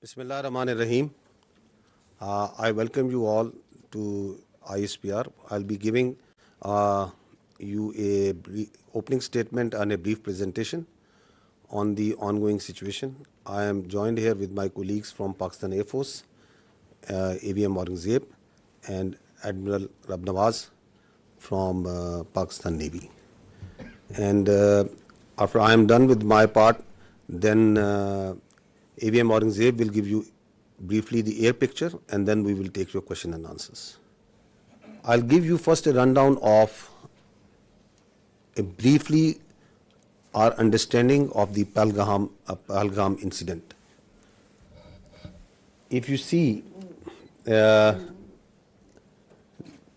Bismillahirrahmanirrahim. I welcome you all to ISPR. I'll be giving you a opening statement and a brief presentation on the ongoing situation. I am joined here with my colleagues from Pakistan Air Force, AVM Aurangzeb, and Admiral Rabnawaz from Pakistan Navy. And after I am done with my part, then AVM Aurangzeb will give you briefly the air picture, and then we will take your question and answers. I'll give you first a rundown of briefly our understanding of the Pahalgam incident. If you see that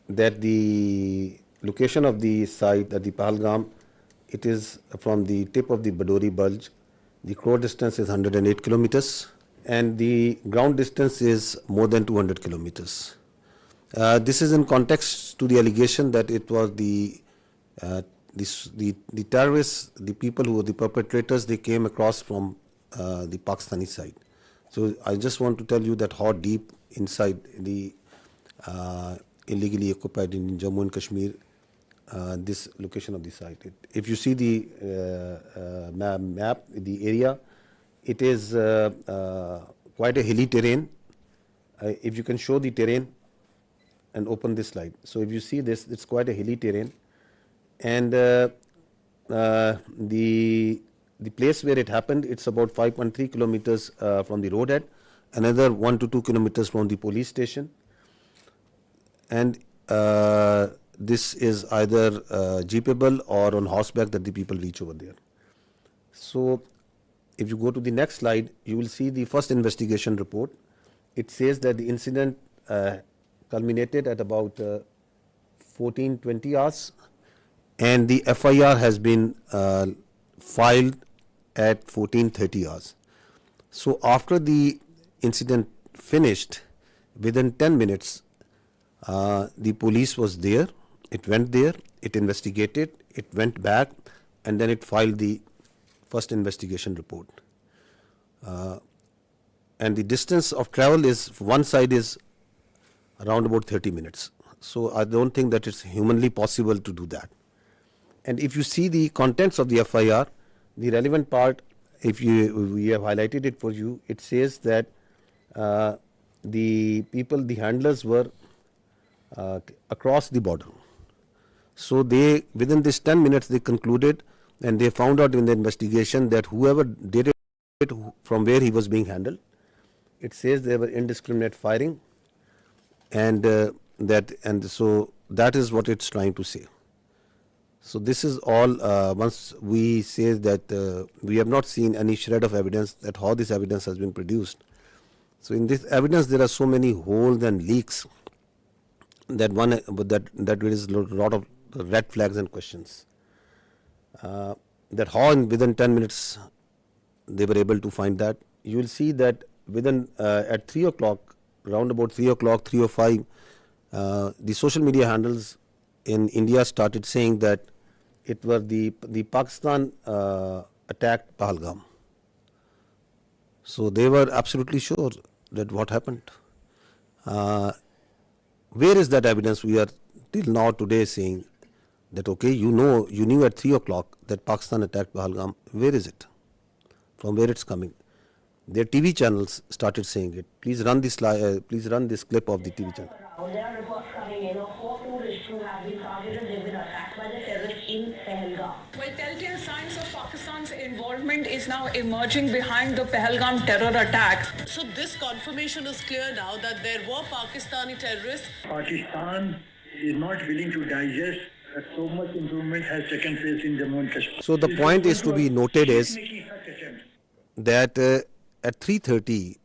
the location of the site at the Pahalgam, it is from the tip of the Badori Bulge. The crore distance is 108 kilometers and the ground distance is more than 200 kilometers. This is in context to the allegation that it was the terrorists, the people who were the perpetrators, they came across from the Pakistani side. So I just want to tell you that how deep inside the illegally occupied in Jammu and Kashmir this location of the site. If you see the map, the area, it is quite a hilly terrain. If you can show the terrain and open this slide. So if you see this, it's quite a hilly terrain. And the place where it happened, it's about 5.3 kilometers from the roadhead, another 1 to 2 kilometers from the police station. And this is either jeepable or on horseback that the people reach over there. So if you go to the next slide, you will see the first investigation report. It says that the incident culminated at about 14:20 hours, and the FIR has been filed at 14:30 hours. So after the incident finished, within 10 minutes, the police was there. It went there, it investigated, it went back, and then it filed the first investigation report. And the distance of travel is, one side is around about 30 minutes. So I don't think that it's humanly possible to do that. And if you see the contents of the FIR, the relevant part, we have highlighted it for you, it says that the people, the handlers were across the border. So they, within this 10 minutes, they concluded and they found out in the investigation that whoever did it, from where he was being handled, it says there were indiscriminate firing, and so that is what it's trying to say. So this is all. Once we say that we have not seen any shred of evidence that how this evidence has been produced. So in this evidence there are so many holes and leaks that there is a lot of red flags and questions. That how within 10 minutes they were able to find that. You will see that within at 3 o'clock, around about 3 o'clock, 3:05, the social media handles in India started saying that it was the Pakistan attacked Pahalgam. So they were absolutely sure that what happened. Where is that evidence? We are till now today saying that, okay, you knew at 3 o'clock that Pakistan attacked Pahalgam. Where is it? From where it's coming? Their TV channels started saying it. Please run this please run this clip of the TV channel. There are reports coming in of 4 tourists who have been targeted. They've been attacked by the terrorists in Pahalgam. Well, telltale signs of Pakistan's involvement is now emerging behind the Pahalgam terror attack. So this confirmation is clear now that there were Pakistani terrorists. Pakistan is not willing to digest that so much improvement has taken place in Jammu and Kashmir. So the point is to be noted is that at 3:30,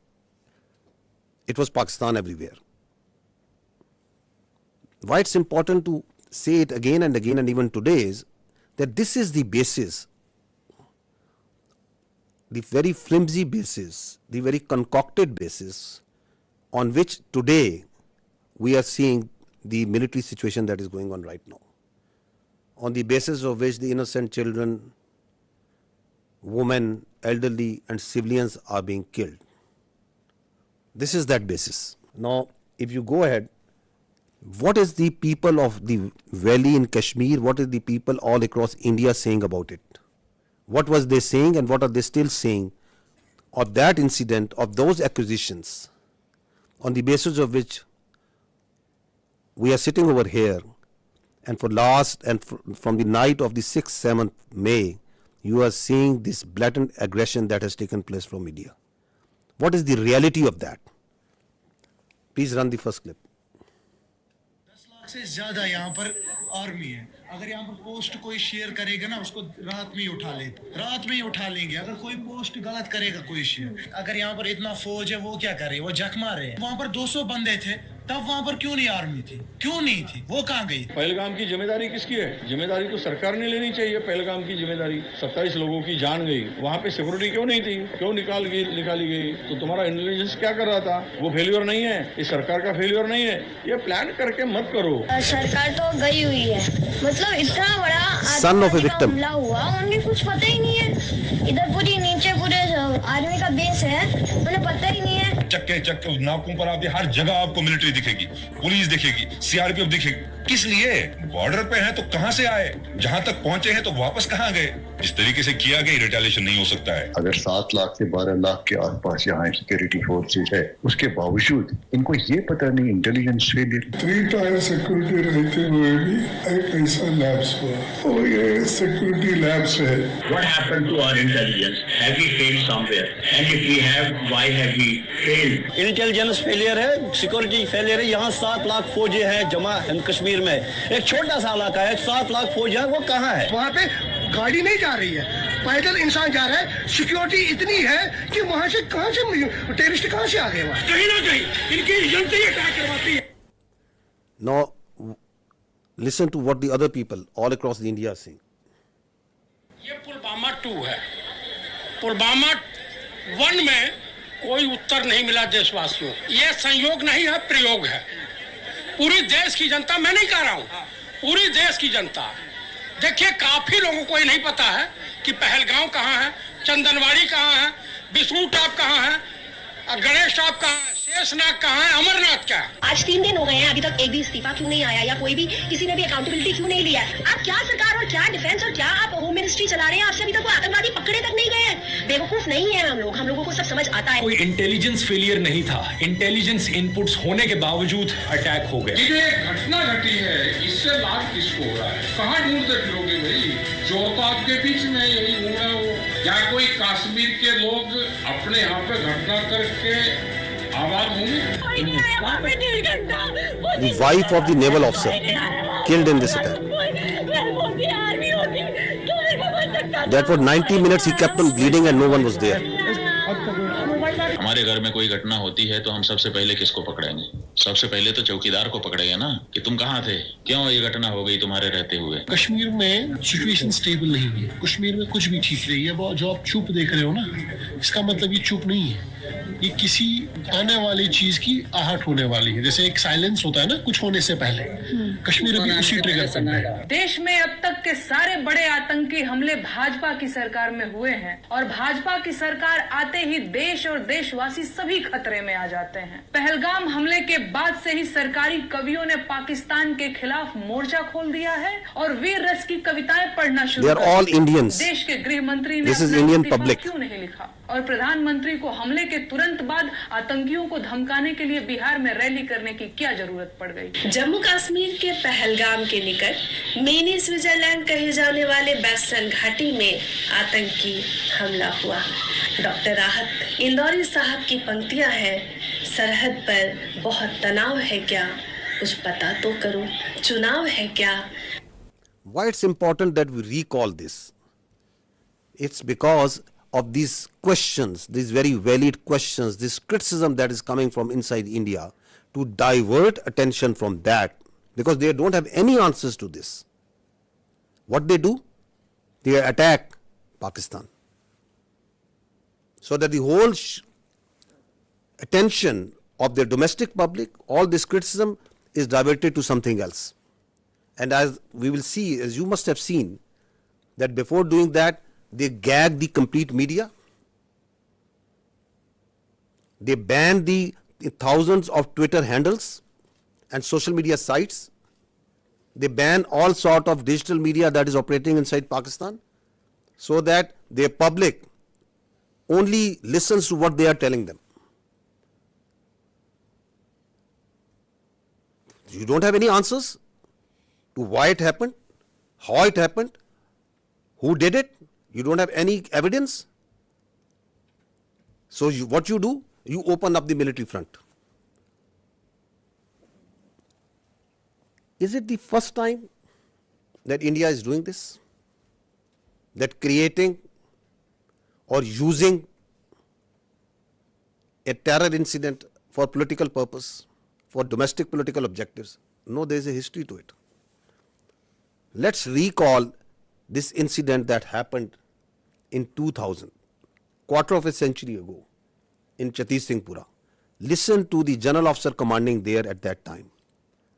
it was Pakistan everywhere. Why it's important to say it again and again and even today is that this is the basis, the very flimsy basis, the very concocted basis on which today we are seeing the military situation that is going on right now. On the basis of which the innocent children, women, elderly and civilians are being killed. This is that basis. Now, if you go ahead, what is the people of the valley in Kashmir, what is the people all across India saying about it? What was they saying and what are they still saying of that incident, of those accusations, on the basis of which we are sitting over here, and from the night of the 6th, 7th May, you are seeing this blatant aggression that has taken place from India. What is the reality of that? Please run the first clip. 10 lakh से ज्यादा यहाँ पर army है. अगर यहाँ पर post कोई share करेगा ना, उसको रात में ही उठा लेंगे. अगर कोई पोस्ट गलत करेगा कोई शेयर, अगर यहाँ पर इतना फौज है, वो क्या करे, वो जख मारे हैं. वहाँ पर 200 बंदे थे, तब वहाँ पर क्यों नहीं आर्मी थी, क्यों नहीं थी, वो कहाँ गई? पहलगाम की जिम्मेदारी किसकी है? जिम्मेदारी तो सरकार ने लेनी चाहिए. पहलगाम की जिम्मेदारी, 27 लोगों की जान गई, वहाँ पे सिक्योरिटी क्यों नहीं थी, क्यों निकाली गई? तो तुम्हारा इंटेलिजेंस क्या कर रहा था? वो फेल्योर नहीं है, इस सरकार का फेल्योर नहीं है. ये प्लान करके मत करो. सरकार तो गई हुई है, मतलब इतना बड़ा हमला हुआ, उन्हें कुछ पता ही नहीं है. इधर पूरी नीचे पूरे आर्मी का बेस है, उन्हें पता ही नहीं है. चक्के नाकों पर आप हर जगह आपको मिलिट्री दिखेगी, पुलिस दिखेगी, सीआरपीएफ दिखेगी. किस लिए? बॉर्डर पे हैं तो कहां से आए? जहां तक पहुंचे हैं तो वापस कहां गए? इस तरीके से किया गया रिटेलिएशन नहीं हो सकता है. अगर 7 लाख से 12 लाख के आसपास यहाँ सिक्योरिटी फोर्सेस है, उसके बावजूद इनको ये पता नहीं इंटेलिजेंस फेलियर. 3 टायर सिक्योरिटी रहते हुए भी एक ऐसा लैब्स हुआ, और ये सिक्योरिटी लैब्स है. What happened to our intelligence? Have we failed somewhere? And if we have, why have we failed? Intelligence failure है, सिक्योरिटी फेलियर है. यहाँ 7 लाख फौजी हैं जमा कश्मीर में. एक छोटा सा इलाका है, 7 लाख फौज है, वो कहाँ है? वहाँ पे गाड़ी नहीं जा रही है, पैदल इंसान जा रहा है. सिक्योरिटी इतनी है कि वहाँ से कहाँ से टेररिस्ट कहाँ से आ गए? वहाँ कहीं ना कहीं इनकी एजेंसी अटैक करवाती है. Now, listen to what the other people all across the India are saying. ये पुलवामा 2 है. पुलवामा 1 में कोई उत्तर नहीं मिला देशवासियों. ये संयोग नहीं है, प्रयोग है. पूरी देश की जनता, मैं नहीं कह रहा हूँ, पूरी देश की जनता. देखिए, काफी लोगों को ये नहीं पता है कि पहलगाम कहाँ है, चंदनवाड़ी कहाँ है, बिष्णु टॉप कहाँ है, गणेश टॉप कहाँ है, शेषनाग कहाँ है, अमरनाथ क्या है. आज 3 दिन हो गए हैं, अभी तक एक भी इस्तीफा क्यों नहीं आया, या कोई भी किसी ने भी अकाउंटेबिलिटी क्यों नहीं लिया? आप क्या सरकार और क्या डिफेंस और क्या आप होम मिनिस्ट्री चला रहे हैं? आपसे अभी तक वो आतंकवादी पकड़े तक नहीं गए हैं. बेवकूफ नहीं है हम लोगों को सब समझ आता है. कोई इंटेलिजेंस फेलियर नहीं था, इंटेलिजेंस इनपुट्स होने के बावजूद अटैक हो गए. ये जो एक घटना घटी है, इससे लाभ किसको हो रहा है? कहाँ ढूंढते फिरोगे भाई? चोर तो आपके बीच में यही घूम रहा हो. या कोई कश्मीर के लोग अपने यहाँ पे घटना करके आवाज होंगे? The wife of the naval officer killed in this attack. That for 90 minutes he kept on bleeding and no one was there. हमारे घर में कोई घटना होती है तो हम सबसे पहले किसको पकड़ेंगे? सबसे पहले तो चौकीदार को पकड़ेंगे ना, कि तुम कहाँ थे, क्यों ये घटना हो गई तुम्हारे रहते हुए. कश्मीर में सिचुएशन स्टेबल नहीं है. कश्मीर में कुछ भी ठीक नहीं है. वो जो आप चुप देख रहे हो ना, इसका मतलब ये चुप नहीं है, ये किसी आने वाली चीज की आहट होने वाली है. जैसे एक साइलेंस होता है ना कुछ होने से पहले, कश्मीर में उसी ट्रिगर पर है. देश में अब तक के सारे बड़े आतंकी हमले भाजपा की सरकार में हुए हैं, और भाजपा की सरकार आते ही देश और देशवासी सभी खतरे में आ जाते हैं. पहलगाम हमले के बाद से ही सरकारी कवियों ने पाकिस्तान के खिलाफ मोर्चा खोल दिया है और वीर रस की कविताएं पढ़ना शुरू कर दी. देश के गृह मंत्री ने अपना क्यों नहीं लिखा, और प्रधानमंत्री को हमले के तुरंत बाद आतंकियों को धमकाने के लिए बिहार में रैली करने की क्या जरूरत पड़ गई? जम्मू कश्मीर के पहलगाम के निकट मिनी स्विट्जरलैंड कहे जाने वाले वेस्टर्न घाटी में आतंकी हमला हुआ. डॉक्टर राहत इंदौरी साहब की पंक्तियां हैं, सरहद पर बहुत तनाव है क्या, कुछ पता तो करो, चुनाव है क्या. Why it's important that we recall this? It's because of these questions, these very valid questions, this criticism that is coming from inside India, to divert attention from that, because they don't have any answers to this. What they do? They attack Pakistan, so that the whole attention of their domestic public, all this criticism is diverted to something else. And as we will see, as you must have seen, that before doing that, they gagged the complete media. They banned the thousands of Twitter handles and social media sites. They ban all sort of digital media that is operating inside Pakistan, so that their public only listens to what they are telling them. You don't have any answers to why it happened, how it happened, who did it. You don't have any evidence. So what you do, you open up the military front. Is it the first time that India is doing this? That creating or using a terror incident for political purpose, for domestic political objectives? No, there is a history to it. Let's recall this incident that happened in 2000, quarter of a century ago, in Chhattis Singhpura. Listen to the general officer commanding there at that time.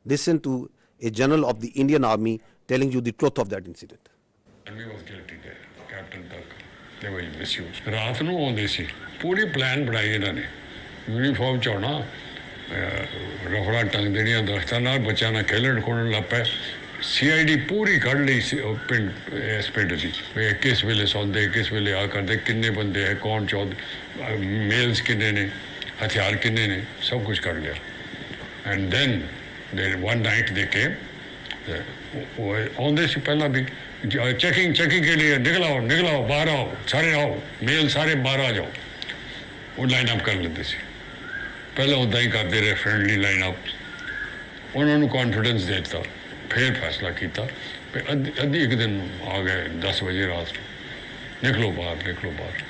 Listen to a general of the Indian Army telling you the truth of that incident. Army was guilty there, captain tak. They were misused. ਰਾਤ ਨੂੰ ਆਉਂਦੇ ਸੀ, ਪੂਰੀ plan ਬਣਾਈ ਇਹਨਾਂ ਨੇ, uniform ਚਾਉਣਾ, ਰਫੜਾ ਟੰਗ ਦੇਣੀਆਂ ਦਰਖਤਾਂ ਨਾਲ, ਬੱਚਿਆਂ ਨਾਲ ਖੇਲਣ ਖੋਲਣ ਲੱਗ ਪਏ। CID ਪੂਰੀ ਕੱਢ ਲਈ ਸੀ ਪਿੰਡ, ਇਸ ਪਿੰਡ ਦੀ, ਕਿਸ ਵੇਲੇ ਸੌਂਦੇ, ਕਿਸ ਵੇਲੇ ਆ ਕਰਦੇ, ਕਿੰਨੇ ਬੰਦੇ ਹੈ, ਕੌਣ ਮੇਲਸ ਕਿੰਨੇ ਨੇ, ਹਥਿਆਰ ਕਿੰਨੇ ਨੇ, ਸਭ ਕੁਝ ਕੱਢ ਲਿਆ। And then one night they came, ਆਉਂਦੇ ਸੀ ਪਹਿਲਾਂ ਵੀ ਚੈਕਿੰਗ ਕੇ लिए, ਨਿਕਲਾਓ ਬਾਹਰ ਆਓ, ਸਾਰੇ ਆਓ, ਮੇਲ ਸਾਰੇ ਬਾਹਰ ਆ ਜਾਓ। ਉਹ ਲਾਈਨ ਅਪ ਕਰ ਲੈਂਦੇ ਸੀ, ਪਹਿਲਾਂ ਉੱਦਾਂ ਹੀ ਕਰਦੇ ਰਹੇ, ਫਰੈਂਡਲੀ ਲਾਈਨ ਅਪ। ਉਹਨਾਂ ਨੂੰ ਕੌਨਫੀਡੈਂਸ ਦੇ ਦਿੱਤਾ, ਫਿਰ ਫੈਸਲਾ ਕੀਤਾ, ਅੱਧੀ ਇੱਕ ਦਿਨ ਆ ਗਏ 10 ਵਜੇ ਰਾਤ ਨੂੰ, ਨਿਕਲੋ ਬਾਹਰ,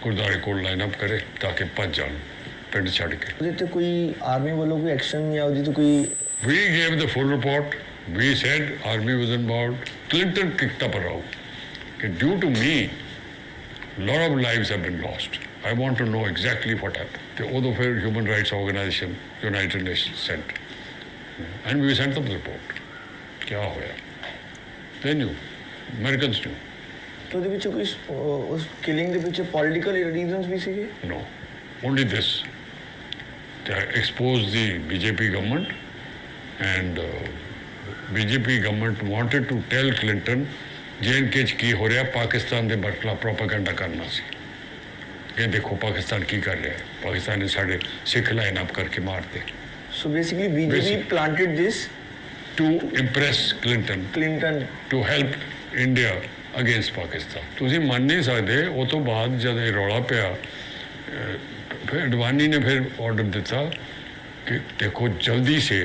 ਗੁਰਦੁਆਰੇ ਕੋਲ ਲਾਈਨ ਅਪ ਕਰੇ ਤਾਂ ਕਿ ਭੱਜ ਜਾਣ ਪਿੰਡ ਛੱਡ ਕੇ। ਉਹਦੇ 'ਤੇ ਕੋਈ ਆਰਮੀ ਵੱਲੋਂ ਕੋਈ ਐਕਸ਼ਨ ਜਾਂ ਉਹਦੀ ਤਾਂ ਕੋਈ? We gave the full report. We said army was involved. Clinton kicked up a row. Due to me, a lot of lives have been lost. I want to know exactly what happened. The other human rights organization, United Nations, sent. And we sent them the report. Kya hoya? They knew. Americans knew. So the piche us killing the piche political reasons bhi sige? No. Only this. They exposed the BJP government. And BJP government wanted to tell Clinton J&K ਕੀ ਹੋ ਰਿਹਾ, ਪਾਕਿਸਤਾਨ ਦੇ ਬਰਖਲਾ propaganda ਕਰਨਾ ਸੀ ਕਿ ਦੇਖੋ ਪਾਕਿਸਤਾਨ ਕੀ ਕਰ ਰਿਹਾ ਹੈ, ਪਾਕਿਸਤਾਨ ਨੇ ਸਾਡੇ ਸਿੱਖ ਲਾਈਨ ਅਪ ਕਰਕੇ ਮਾਰਤੇ। So basically BJP planted this to impress Clinton to help India against Pakistan. ਤੁਸੀਂ ਮੰਨ ਨਹੀਂ ਸਕਦੇ, ਉਹ ਤੋਂ ਬਾਅਦ ਜਦ ਇਹ ਰੌਲਾ ਪਿਆ, ਫਿਰ ਅਡਵਾਨੀ ਨੇ ਫਿਰ ਆਰਡਰ ਦਿੱਤਾ कि देखो जल्दी से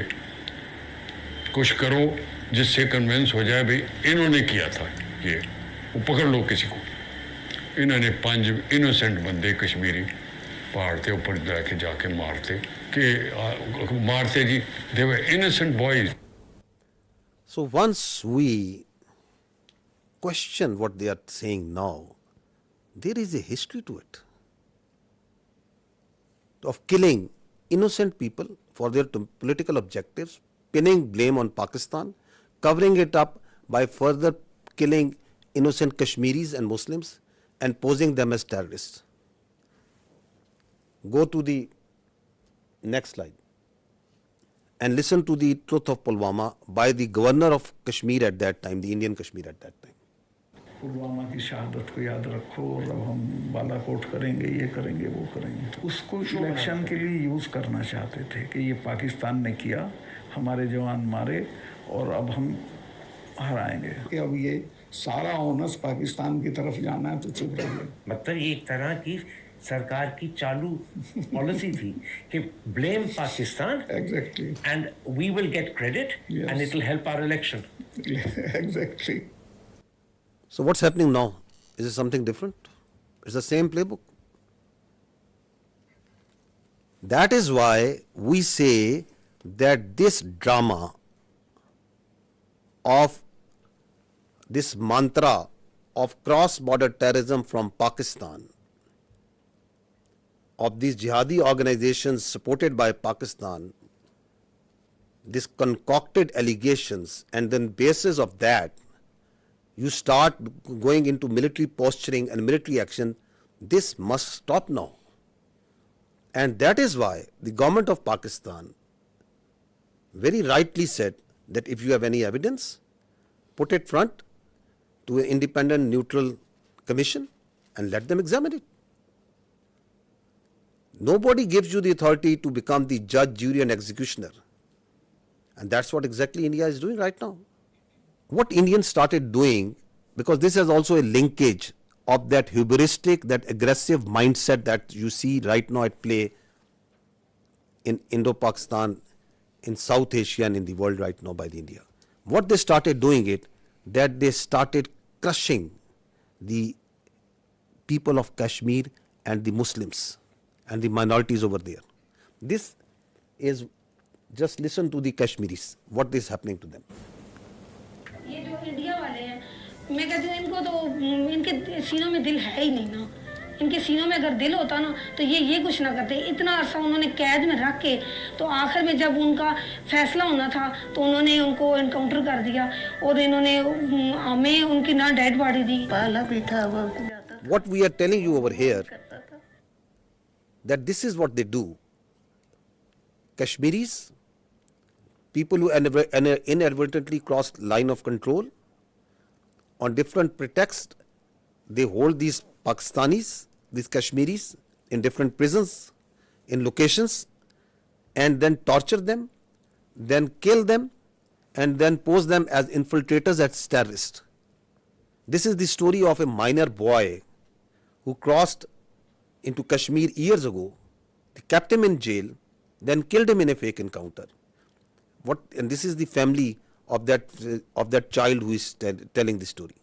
कुछ करो जिससे कन्विंस हो जाए भाई इन्होंने किया था, ये वो पकड़ लो किसी को। इन्होंने 5 इनोसेंट बंदे कश्मीरी पहाड़ के ऊपर जाके मारते जी, they were innocent boys. So once we question what they are saying now, there is a history to it, of killing innocent people for their political objectives, pinning blame on Pakistan, covering it up by further killing innocent Kashmiris and Muslims and posing them as terrorists. Go to the next slide and listen to the truth of Pulwama by the governor of Kashmir at that time, the Indian Kashmir at that time. Pulwama की शहादत को याद रखो और अब हम बालाकोट करेंगे, ये करेंगे, वो करेंगे। तो उसको इलेक्शन के लिए यूज़ करना चाहते थे कि ये पाकिस्तान ने किया, हमारे जवान मारे और अब हम हराएंगे। कि अब ये सारा ओनस पाकिस्तान की तरफ जाना है तो चुप रहिए। मतलब ये एक तरह की सरकार की चालू पॉलिसी थी कि blame Pakistan and we will get credit and it will help our election. Exactly. So what's happening now? Is it something different? It's the same playbook. That is why we say that this drama of this mantra of cross-border terrorism from Pakistan, of these jihadi organizations supported by Pakistan, this concocted allegations, and then basis of that, you start going into military posturing and military action. This must stop now. And that is why the government of Pakistan very rightly said that if you have any evidence, put it front to an independent, neutral commission and let them examine it. Nobody gives you the authority to become the judge, jury and executioner. And that's what exactly India is doing right now. What Indians started doing, because this is also a linkage of that hubristic, that aggressive mindset that you see right now at play in Indo-Pakistan, in South Asia and in the world right now by the India. What they started doing it, that they started crushing the people of Kashmir and the Muslims and the minorities over there. This is, just listen to the Kashmiris, what is happening to them. ये जो India वाले हैं, मैं कहती हूँ इनको तो इनके सीनों में दिल है ही नहीं ना. इनके सीनों में अगर दिल होता ना तो ये कुछ ना करते. इतना अरसा उन्होंने कैद में रख के तो आखिर में जब उनका फैसला होना था तो उन्होंने उनको एनकाउंटर कर दिया और इन्होंने हमें उनकी ना डेड बॉडी दी. पाला भी था वो. What we are telling you over here, that this is what they do. Kashmiris, people who inadvertently crossed line of control, on different pretexts, they hold these Pakistanis, these Kashmiris, in different prisons, in locations, and then torture them, then kill them, and then pose them as infiltrators, as terrorists. This is the story of a minor boy who crossed into Kashmir years ago. They kept him in jail, then killed him in a fake encounter. And this is the family of that child who is telling the story.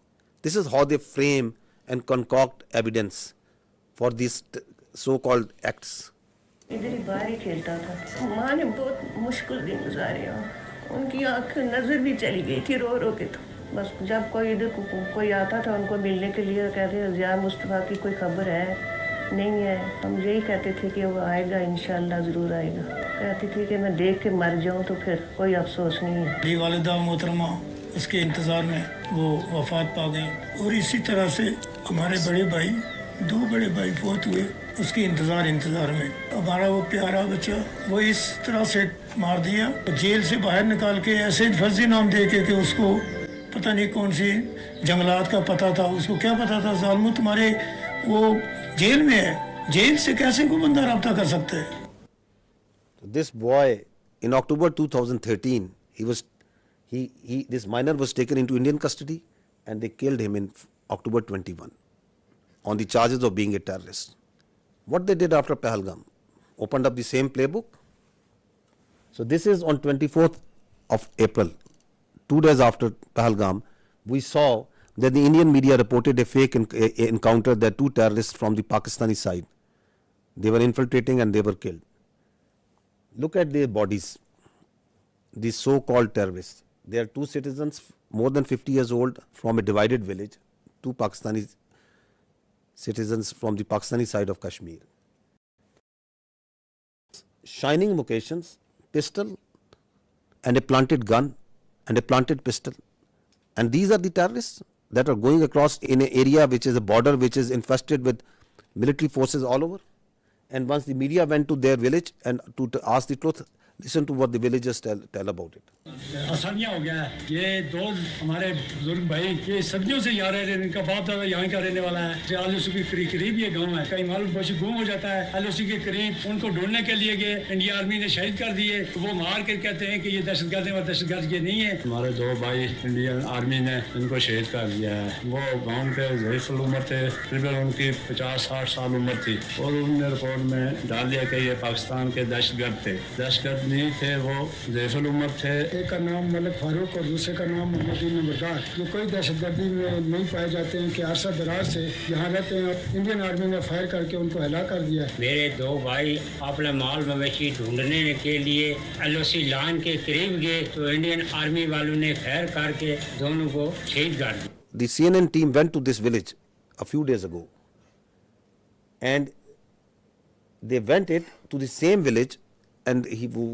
This is how they frame and concoct evidence for these so-called acts. इधर ही बाहर ही खेलता था. माँ ने बहुत मुश्किल दिन गुजारे. उनकी आंखें नजर भी चली गई थी रो रो के. तो बस जब कोई इधर कोई आता था उनको मिलने के लिए, कहते ज़िया मुस्तफ़ा की कोई खबर है? नहीं है. हम यही कहते थे कि वो आएगा, इंशाल्लाह ज़रूर आएगा. कहती थी कि मैं देख के मर जाऊं तो फिर कोई अफसोस नहीं है. मेरी वालिदा मोहतरमा उसके इंतज़ार में वो वफ़ात पा गई. और इसी तरह से हमारे बड़े भाई, 2 बड़े भाई फौत हुए उसके इंतज़ार में. हमारा वो प्यारा बच्चा वो इस तरह से मार दिया, जेल से बाहर निकाल के ऐसे फर्जी नाम दे के कि उसको पता नहीं कौन सी जंगलात का पता था. उसको क्या पता था ज़ालिमो तुम्हारे वो जेल में है, जेल से कैसे कोई बंदा रब्ता कर सकता है. This boy, in October 2013, this minor was taken into Indian custody and they killed him in October 21 on the charges of being a terrorist. What they did after Pahalgam, opened up the same playbook. So this is on 24th of April, 2 days after Pahalgam, we saw that the Indian media reported a fake encounter that 2 terrorists from the Pakistani side, they were infiltrating and they were killed. Look at their bodies, these so-called terrorists. They are 2 citizens more than 50 years old from a divided village, 2 Pakistani citizens from the Pakistani side of Kashmir. Shining Mukeshans, pistol and a planted gun and a planted pistol. And these are the terrorists that are going across in an area which is a border which is infested with military forces all over. And once the media went to their village and to ask the truth, listen to what the villagers tell about it. आसानियाँ हो गया है. ये 2 हमारे बुजुर्ग भाई ये सदियों से यहाँ रह रहे हैं. इनका बाप दादा यहाँ का रहने वाला है. आलूसी के करीब ये गांव है. कहीं मालूम पशु गुम हो जाता है. आलूसी के करीब उनको ढूंढने के लिए गए, इंडिया आर्मी ने शहीद कर दिए. तो वो मार के कहते हैं कि ये दहशतगर्द है. दहशतगर्द ये नहीं है. हमारे 2 भाई इंडियन आर्मी ने इनको शहीद कर दिया है. वो गाँव के ज़ईफ़ुल उम्र थे, तकरीबन उनकी 50-60 साल उम्र थी. और उन्होंने रिपोर्ट में डाल दिया कि ये पाकिस्तान के दहशतगर्द थे. दहशतगर्द नहीं थे, वो ज़ईफ़ुल उम्र थे. एक का नाम मलिक फारूक और दूसरे का नाम मोहम्मद नंबरदार. जो कोई दहशतगर्दी में नहीं पाए जाते हैं कि अरसा दराज से यहाँ रहते हैं. इंडियन आर्मी ने फायर करके उनको हला कर दिया. मेरे 2 भाई अपना माल मवेशी ढूंढने के लिए एलओसी लाइन के करीब गए तो इंडियन आर्मी वालों ने फायर करके दोनों को शहीद कर दिया. The CNN team went to this village a few days ago and they went to the same village and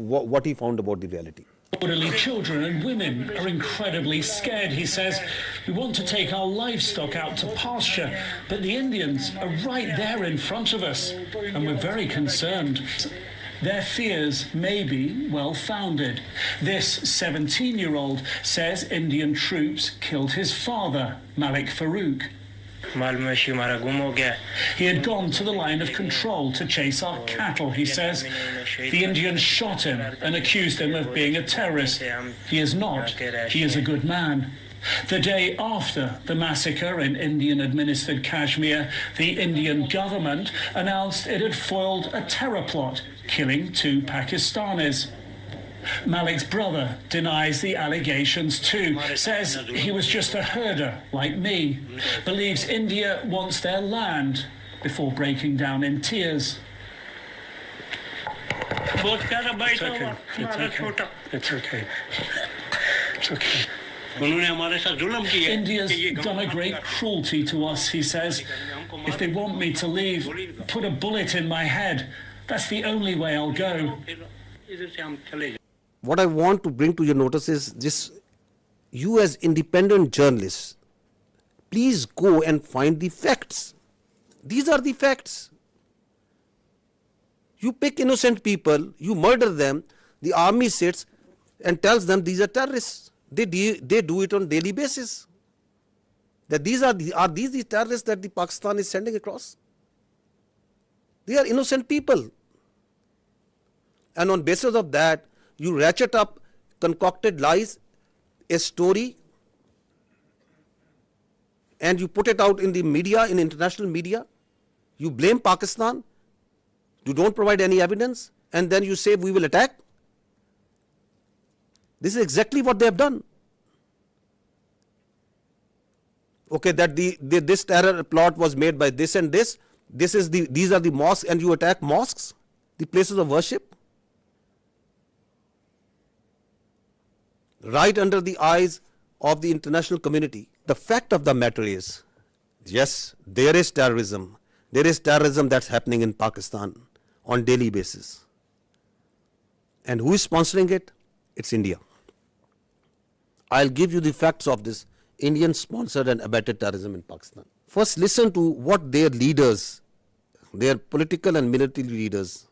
what he found about the reality. Elderly children and women are incredibly scared. He says, we want to take our livestock out to pasture, but the Indians are right there in front of us, and we're very concerned. Their fears may be well-founded. This 17-year-old says Indian troops killed his father, Malik Farouk. He had gone to the line of control to chase our cattle, he says. The Indians shot him and accused him of being a terrorist. He is not. He is a good man. The day after the massacre in Indian-administered Kashmir, the Indian government announced it had foiled a terror plot, killing 2 Pakistanis. Malik's brother denies the allegations too, says he was just a herder like me, believes India wants their land, before breaking down in tears. It's okay. India's done a great cruelty to us, he says. If they want me to leave, put a bullet in my head. That's the only way I'll go. What I want to bring to your notice is this: you as independent journalists, please go and find the facts. These are the facts. You pick innocent people, you murder them, the army sits and tells them these are terrorists. They do it on daily basis. That these are these the terrorists that the Pakistan is sending across? They are innocent people. And on basis of that, you ratchet up concocted lies, a story, and you put it out in the media, in international media. You blame Pakistan. You don't provide any evidence, and then you say we will attack. This is exactly what they have done. Okay, that this terror plot was made by this and this. These are the mosques, and you attack mosques, the places of worship. Right under the eyes of the international community. The fact of the matter is, yes, there is terrorism. There is terrorism that's happening in Pakistan on daily basis. And who is sponsoring it? It's India. I'll give you the facts of this Indian sponsored and abetted terrorism in Pakistan. First, listen to what their leaders, their political and military leaders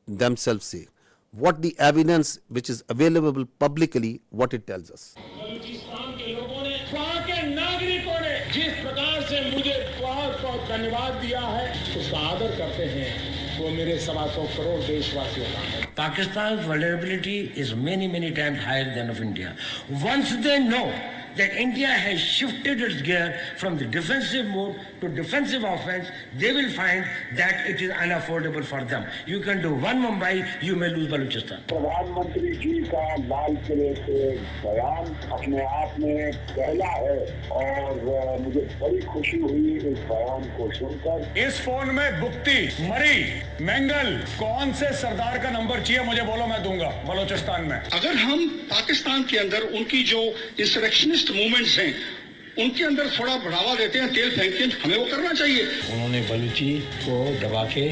themselves say. What the evidence which is available publicly, what it tells us. Balochistan के लोगों ने, वहाँ के नागरिकों ने जिस प्रकार से मुझे बहुत बहुत धन्यवाद दिया है, उसका आदर करते हैं, वो मेरे 125 करोड़ देशवासियों का है. Pakistan's vulnerability is many times higher than of India. Once they know that India has shifted its gear from the defensive mode to defensive offense, they will find that it is unaffordable for them. You can do one Mumbai, you may lose Balochistan. प्रधानमंत्री जी का लाल किले से बयान अपने आप में पहला है और मुझे बड़ी खुशी हुई इस बयान को सुनकर. इस फोन में बुक्ति, मरी, मेंगल, कौन से सरदार का नंबर चाहिए मुझे बोलो, मैं दूंगा बलोचिस्तान में. अगर हम पाकिस्तान के अंदर उनकी जो इंसरेक्शनिस्ट मूवमेंट्स हैं उनके अंदर थोड़ा बढ़ावा देते हैं, तेल फेंकते हैं, हमें वो करना चाहिए. उन्होंने बलूची को दबा के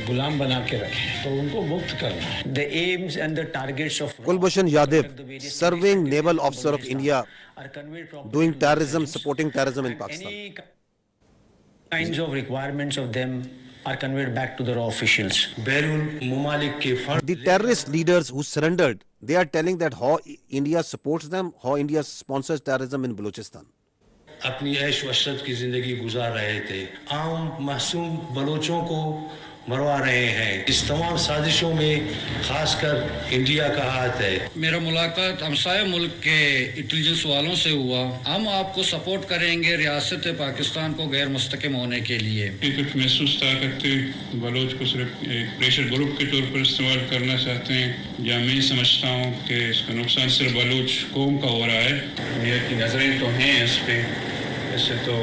गुलाम बना के रखे, तो उनको मुक्त करना है. The aims and the targets of Kulbhushan Yadav, serving naval officer of India, doing terrorism, supporting terrorism in Pakistan. Any kinds of requirements of them are conveyed back to the raw officials. The terrorist leaders who surrendered, they are telling that how India supports them, how India sponsors terrorism in Balochistan. अपनी ऐश वशरत की जिंदगी गुजार रहे थे, आम मासूम बलोचों को मरवा रहे हैं. इस तमाम साजिशों में खासकर इंडिया का हाथ है. मेरा मुलाकात हमसाया मुल्क के इंटेलिजेंस वालों से हुआ. हम आपको सपोर्ट करेंगे रियासत पाकिस्तान को गैर मुस्तकिम होने के लिए. कुछ महसूस करते बलोच को सिर्फ एक प्रेशर ग्रुप के तौर पर इस्तेमाल करना चाहते हैं, या मैं समझता हूँ कि इसका नुकसान सिर्फ बलोच कौम का हो रहा है. दुनिया की नजरें तो हैं इस पे, इससे तो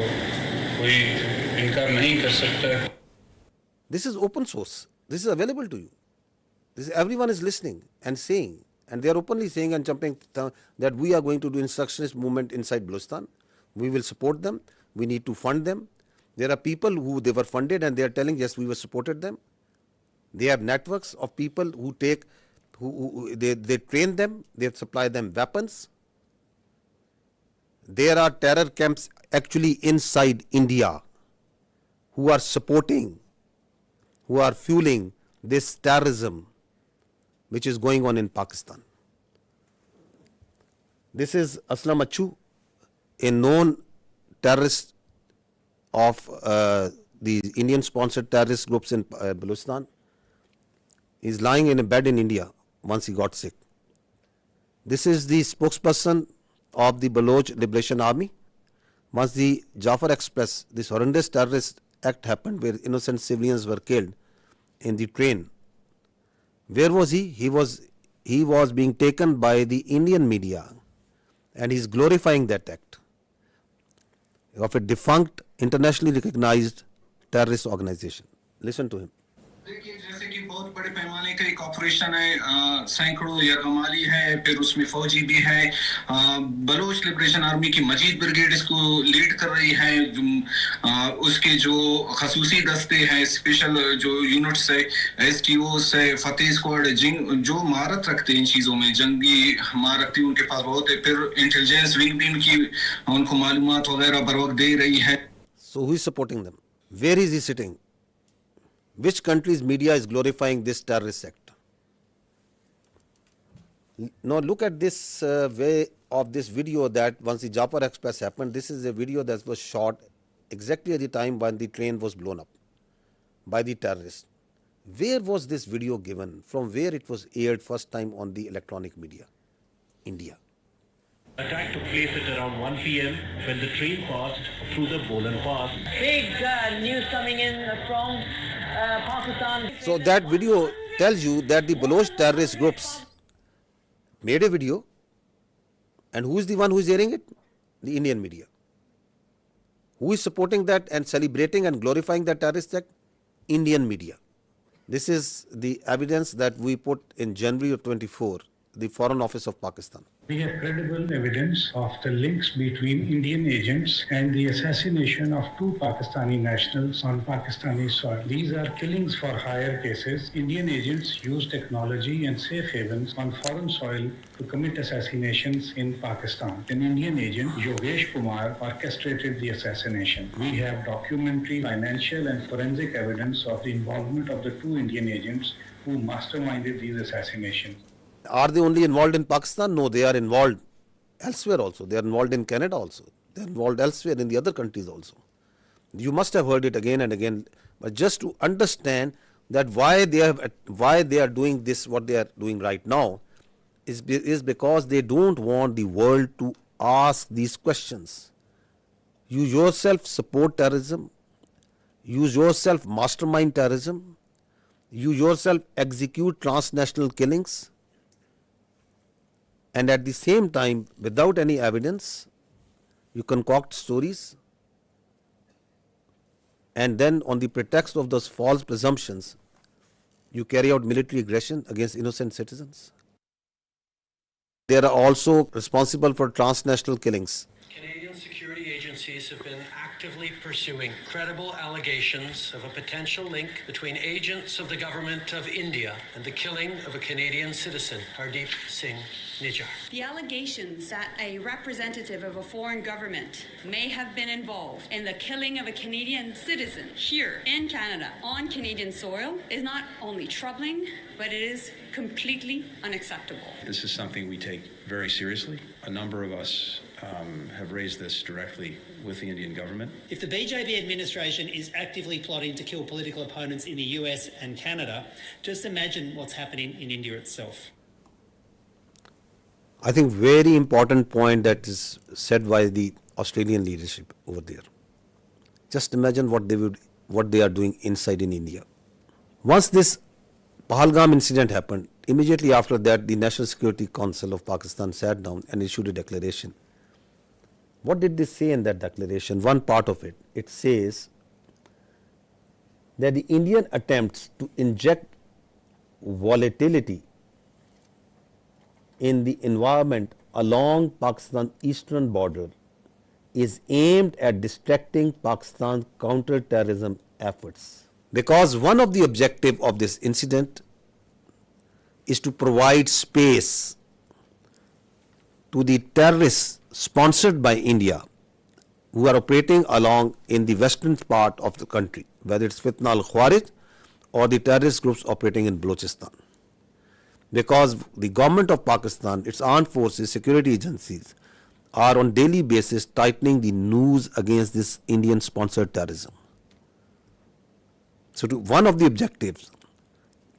कोई इनकार नहीं कर सकता. This is open source. This is available to you. Everyone is listening and saying, and they are openly saying and jumping that we are going to do insurrectionist movement inside Balochistan. We will support them. We need to fund them. There are people who they were funded and they are telling, yes, we were supported them. They have networks of people who take they train them, they supply them weapons. There are terror camps actually inside India who are supporting, who are fueling this terrorism which is going on in Pakistan. This is Aslam Achu, a known terrorist of the Indian-sponsored terrorist groups in Balochistan. He's lying in a bed in India once he got sick. This is the spokesperson of the Baloch Liberation Army. Once the Jafar Express, this horrendous terrorist act happened where innocent civilians were killed in the train. Where was he? He was being taken by the Indian media, and he's glorifying that act of a defunct, internationally recognized terrorist organization. Listen to him. देखिए, जैसे कि बहुत बड़े पैमाने का एक operation है, सैकड़ों यरगमाली है, फिर उसमें फौजी भी है, बलोच लिबरेशन आर्मी की मजीद ब्रिगेड इसको लीड कर रही है, उसके जो खसूसी दस्ते हैं, स्पेशल जो यूनिट्स है, एसटीओस है, फतेह स्क्वाड, जो महारत रखते हैं इन चीज़ों में, जंगी महारत उनके पास बहुत है, फिर इंटेलिजेंस विंग भी उनकी उनको मालूमात वगैरह बर वक्त दे रही है. So who is supporting them? Where is he sitting? Which country's media is glorifying this terrorist act? Now look at this way of this video that once the Jafar Express happened, this is a video that was shot exactly at the time when the train was blown up by the terrorists. Where was this video given? From where it was aired first time on the electronic media? India. Attack took place at around 1 p.m. when the train passed through the Bolan Pass. Big news coming in from Pakistan. So that video tells you that the Baloch terrorist groups made a video, and who is the one who is airing it? The Indian media. Who is supporting that and celebrating and glorifying that terrorist act? Indian media. This is the evidence that we put in January of 24, the Foreign Office of Pakistan. We have credible evidence of the links between Indian agents and the assassination of 2 Pakistani nationals on Pakistani soil. These are killings for hire cases. Indian agents use technology and safe havens on foreign soil to commit assassinations in Pakistan. An Indian agent, Yogesh Kumar, orchestrated the assassination. We have documentary, financial and forensic evidence of the involvement of the 2 Indian agents who masterminded these assassinations. Are they only involved in Pakistan? No, they are involved elsewhere also. They are involved in Canada also. They are involved elsewhere in the other countries also. You must have heard it again and again. But just to understand that why they are doing this, what they are doing right now, is because they don't want the world to ask these questions. You yourself support terrorism. You yourself mastermind terrorism. You yourself execute transnational killings. And at the same time, without any evidence, you concoct stories, and then on the pretext of those false presumptions, you carry out military aggression against innocent citizens. They are also responsible for transnational killings. Canadian security agencies have been actively pursuing credible allegations of a potential link between agents of the government of India and the killing of a Canadian citizen, Hardeep Singh Nijjar. The allegations that a representative of a foreign government may have been involved in the killing of a Canadian citizen here in Canada on Canadian soil is not only troubling, but it is completely unacceptable. This is something we take very seriously. A number of us have raised this directly with the Indian government. If the BJP administration is actively plotting to kill political opponents in the US and Canada, just imagine what's happening in India itself. I think very important point that is said by the Australian leadership over there. Just imagine what they are doing inside in India. Once this Pahalgam incident happened, immediately after that, the National Security Council of Pakistan sat down and issued a declaration. What did they say in that declaration? One part of it, it says that the Indian attempts to inject volatility in the environment along Pakistan's eastern border is aimed at distracting Pakistan's counter-terrorism efforts. Because one of the objectives of this incident is to provide space to the terrorists sponsored by India who are operating along in the western part of the country, whether it's Fitna al-Khawarij or the terrorist groups operating in Balochistan. Because the government of Pakistan, its armed forces, security agencies are on daily basis tightening the noose against this Indian sponsored terrorism. So one of the objectives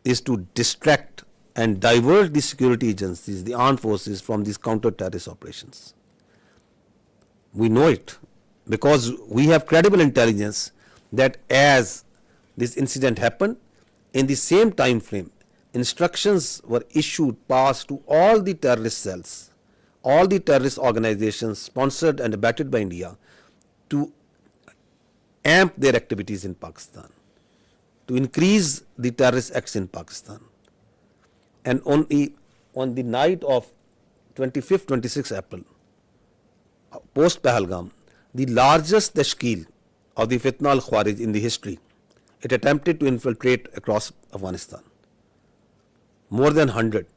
is to distract and divert the security agencies, the armed forces, from these counter-terrorist operations. We know it because we have credible intelligence that as this incident happened, in the same time frame, instructions were issued, passed to all the terrorist cells, all the terrorist organizations sponsored and abetted by India to amp their activities in Pakistan, to increase the terrorist acts in Pakistan. And on the night of 25th, 26th April, post Pahalgam, the largest tashkeel of the Fitna al-Khawarij in the history, it attempted to infiltrate across Afghanistan. More than 100.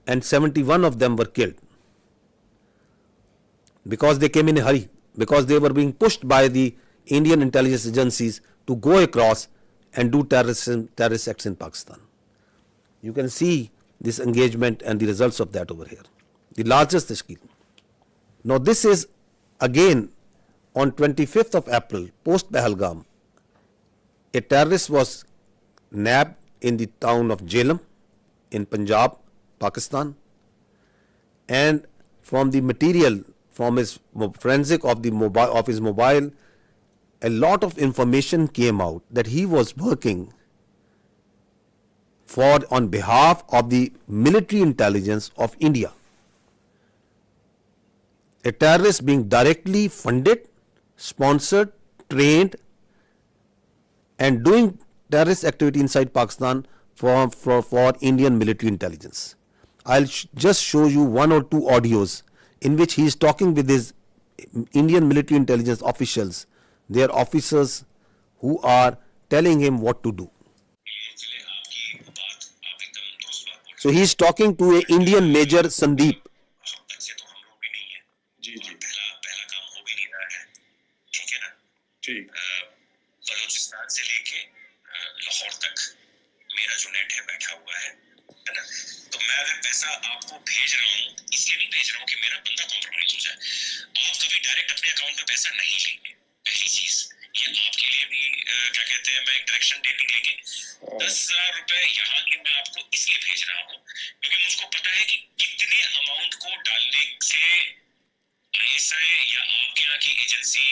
And 71 of them were killed. Because they came in a hurry, because they were being pushed by the Indian intelligence agencies to go across and do terrorist acts in Pakistan. You can see this engagement and the results of that over here. The largest tashkeel. Now this is again on 25th of April, post Pahalgam, a terrorist was nabbed in the town of Jhelum in Punjab, Pakistan, and from the material, from his forensic of his mobile, a lot of information came out that he was working on behalf of the military intelligence of India. A terrorist being directly funded, sponsored, trained, and doing terrorist activity inside Pakistan for Indian military intelligence. I'll just show you one or two audios in which he is talking with his Indian military intelligence officials, their officers who are telling him what to do. So he is talking to an Indian Major Sandeep. Balochistan से लेके लाहौर तक मेरा जो net है बैठा हुआ है ना, तो मैं अगर पैसा आपको भेज रहा हूँ, इसलिए नहीं भेज रहा हूँ कि मेरा बंदा कॉम्प्रोमाइज हो जाए. आप कभी डायरेक्ट अपने अकाउंट में पैसा नहीं लेंगे. पहली चीज ये आपके लिए भी क्या कहते हैं, मैं एक डायरेक्शन देती देंगे 10,000 रुपए यहाँ के मैं आपको इसलिए भेज रहा हूँ क्योंकि मुझको पता है कि कितने अमाउंट को डालने से ISI या आपके यहाँ की एजेंसी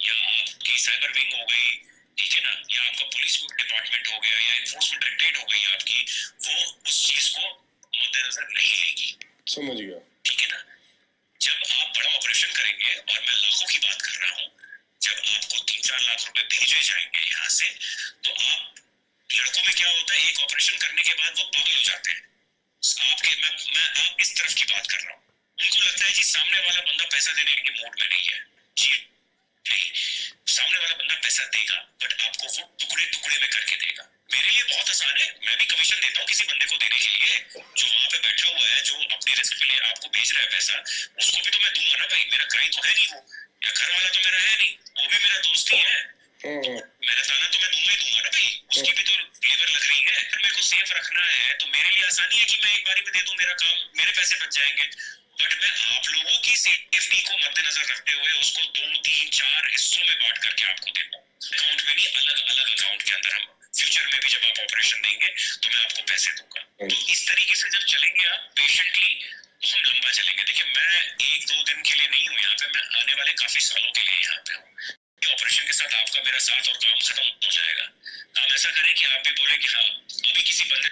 या आपकी साइबर विंग हो गई, ठीक है ना, या आपका पुलिस डिपार्टमेंट हो गया या एनफोर्समेंट डायरेक्टरेट हो गई आपकी, वो उस चीज को मद्देनजर नहीं लेगी. समझ गया, ठीक है ना. जब आप बड़ा ऑपरेशन करेंगे, और मैं लाखों की बात कर रहा हूँ, जब आपको 3-4 लाख रुपए भेजे जाएंगे यहाँ से, तो आप लड़कों में क्या होता है, एक ऑपरेशन करने के बाद वो पागल हो जाते हैं. मैं आप इस तरफ की बात कर रहा हूँ. उनको लगता है जी सामने वाला बंदा पैसा देने के मूड में नहीं है. जी नहीं, सामने वाला बंदा पैसा देगा, बट आपको वो टुकड़े टुकड़े में करके देगा. मेरे लिए बहुत आसान है, मैं भी कमीशन देता हूँ किसी बंदे को देने के लिए जो वहां पे बैठा हुआ है, जो अपनी रिस्क पे आपको भेज रहा है पैसा, उसको भी तो मैं दूंगा ना भाई. मेरा क्राइम तो है नहीं वो, या घर वाला तो मेरा है नहीं, वो भी मेरा दोस्त ही है. मेरा ताना तो मैं दूंगा ही दूंगा ना भाई, उसकी भी तो लेबर लग रही है. फिर मेरे को सेफ रखना है तो मेरे लिए आसानी है कि मैं एक बारी में दे दूं, मेरा काम, मेरे पैसे बच जाएंगे. बट मैं आप लोगों की सेफ्टी को मद्देनजर रखते हुए उसको 2-3-4 हिस्सों में बांट करके आपको देता हूँ. अकाउंट में नहीं, अलग अलग अकाउंट के अंदर. हम फ्यूचर में भी जब आप ऑपरेशन देंगे तो मैं आपको पैसे दूंगा. तो इस तरीके से जब चलेंगे आप पेशेंटली, तो हम लंबा चलेंगे. देखिए मैं 1-2 दिन के लिए नहीं हूँ यहाँ पे, मैं आने वाले काफी सालों के लिए यहाँ पे हूँ. ऑपरेशन के साथ आपका मेरा साथ और काम खत्म हो जाएगा. आप ऐसा करें कि आप भी बोले कि हाँ अभी किसी बंदे.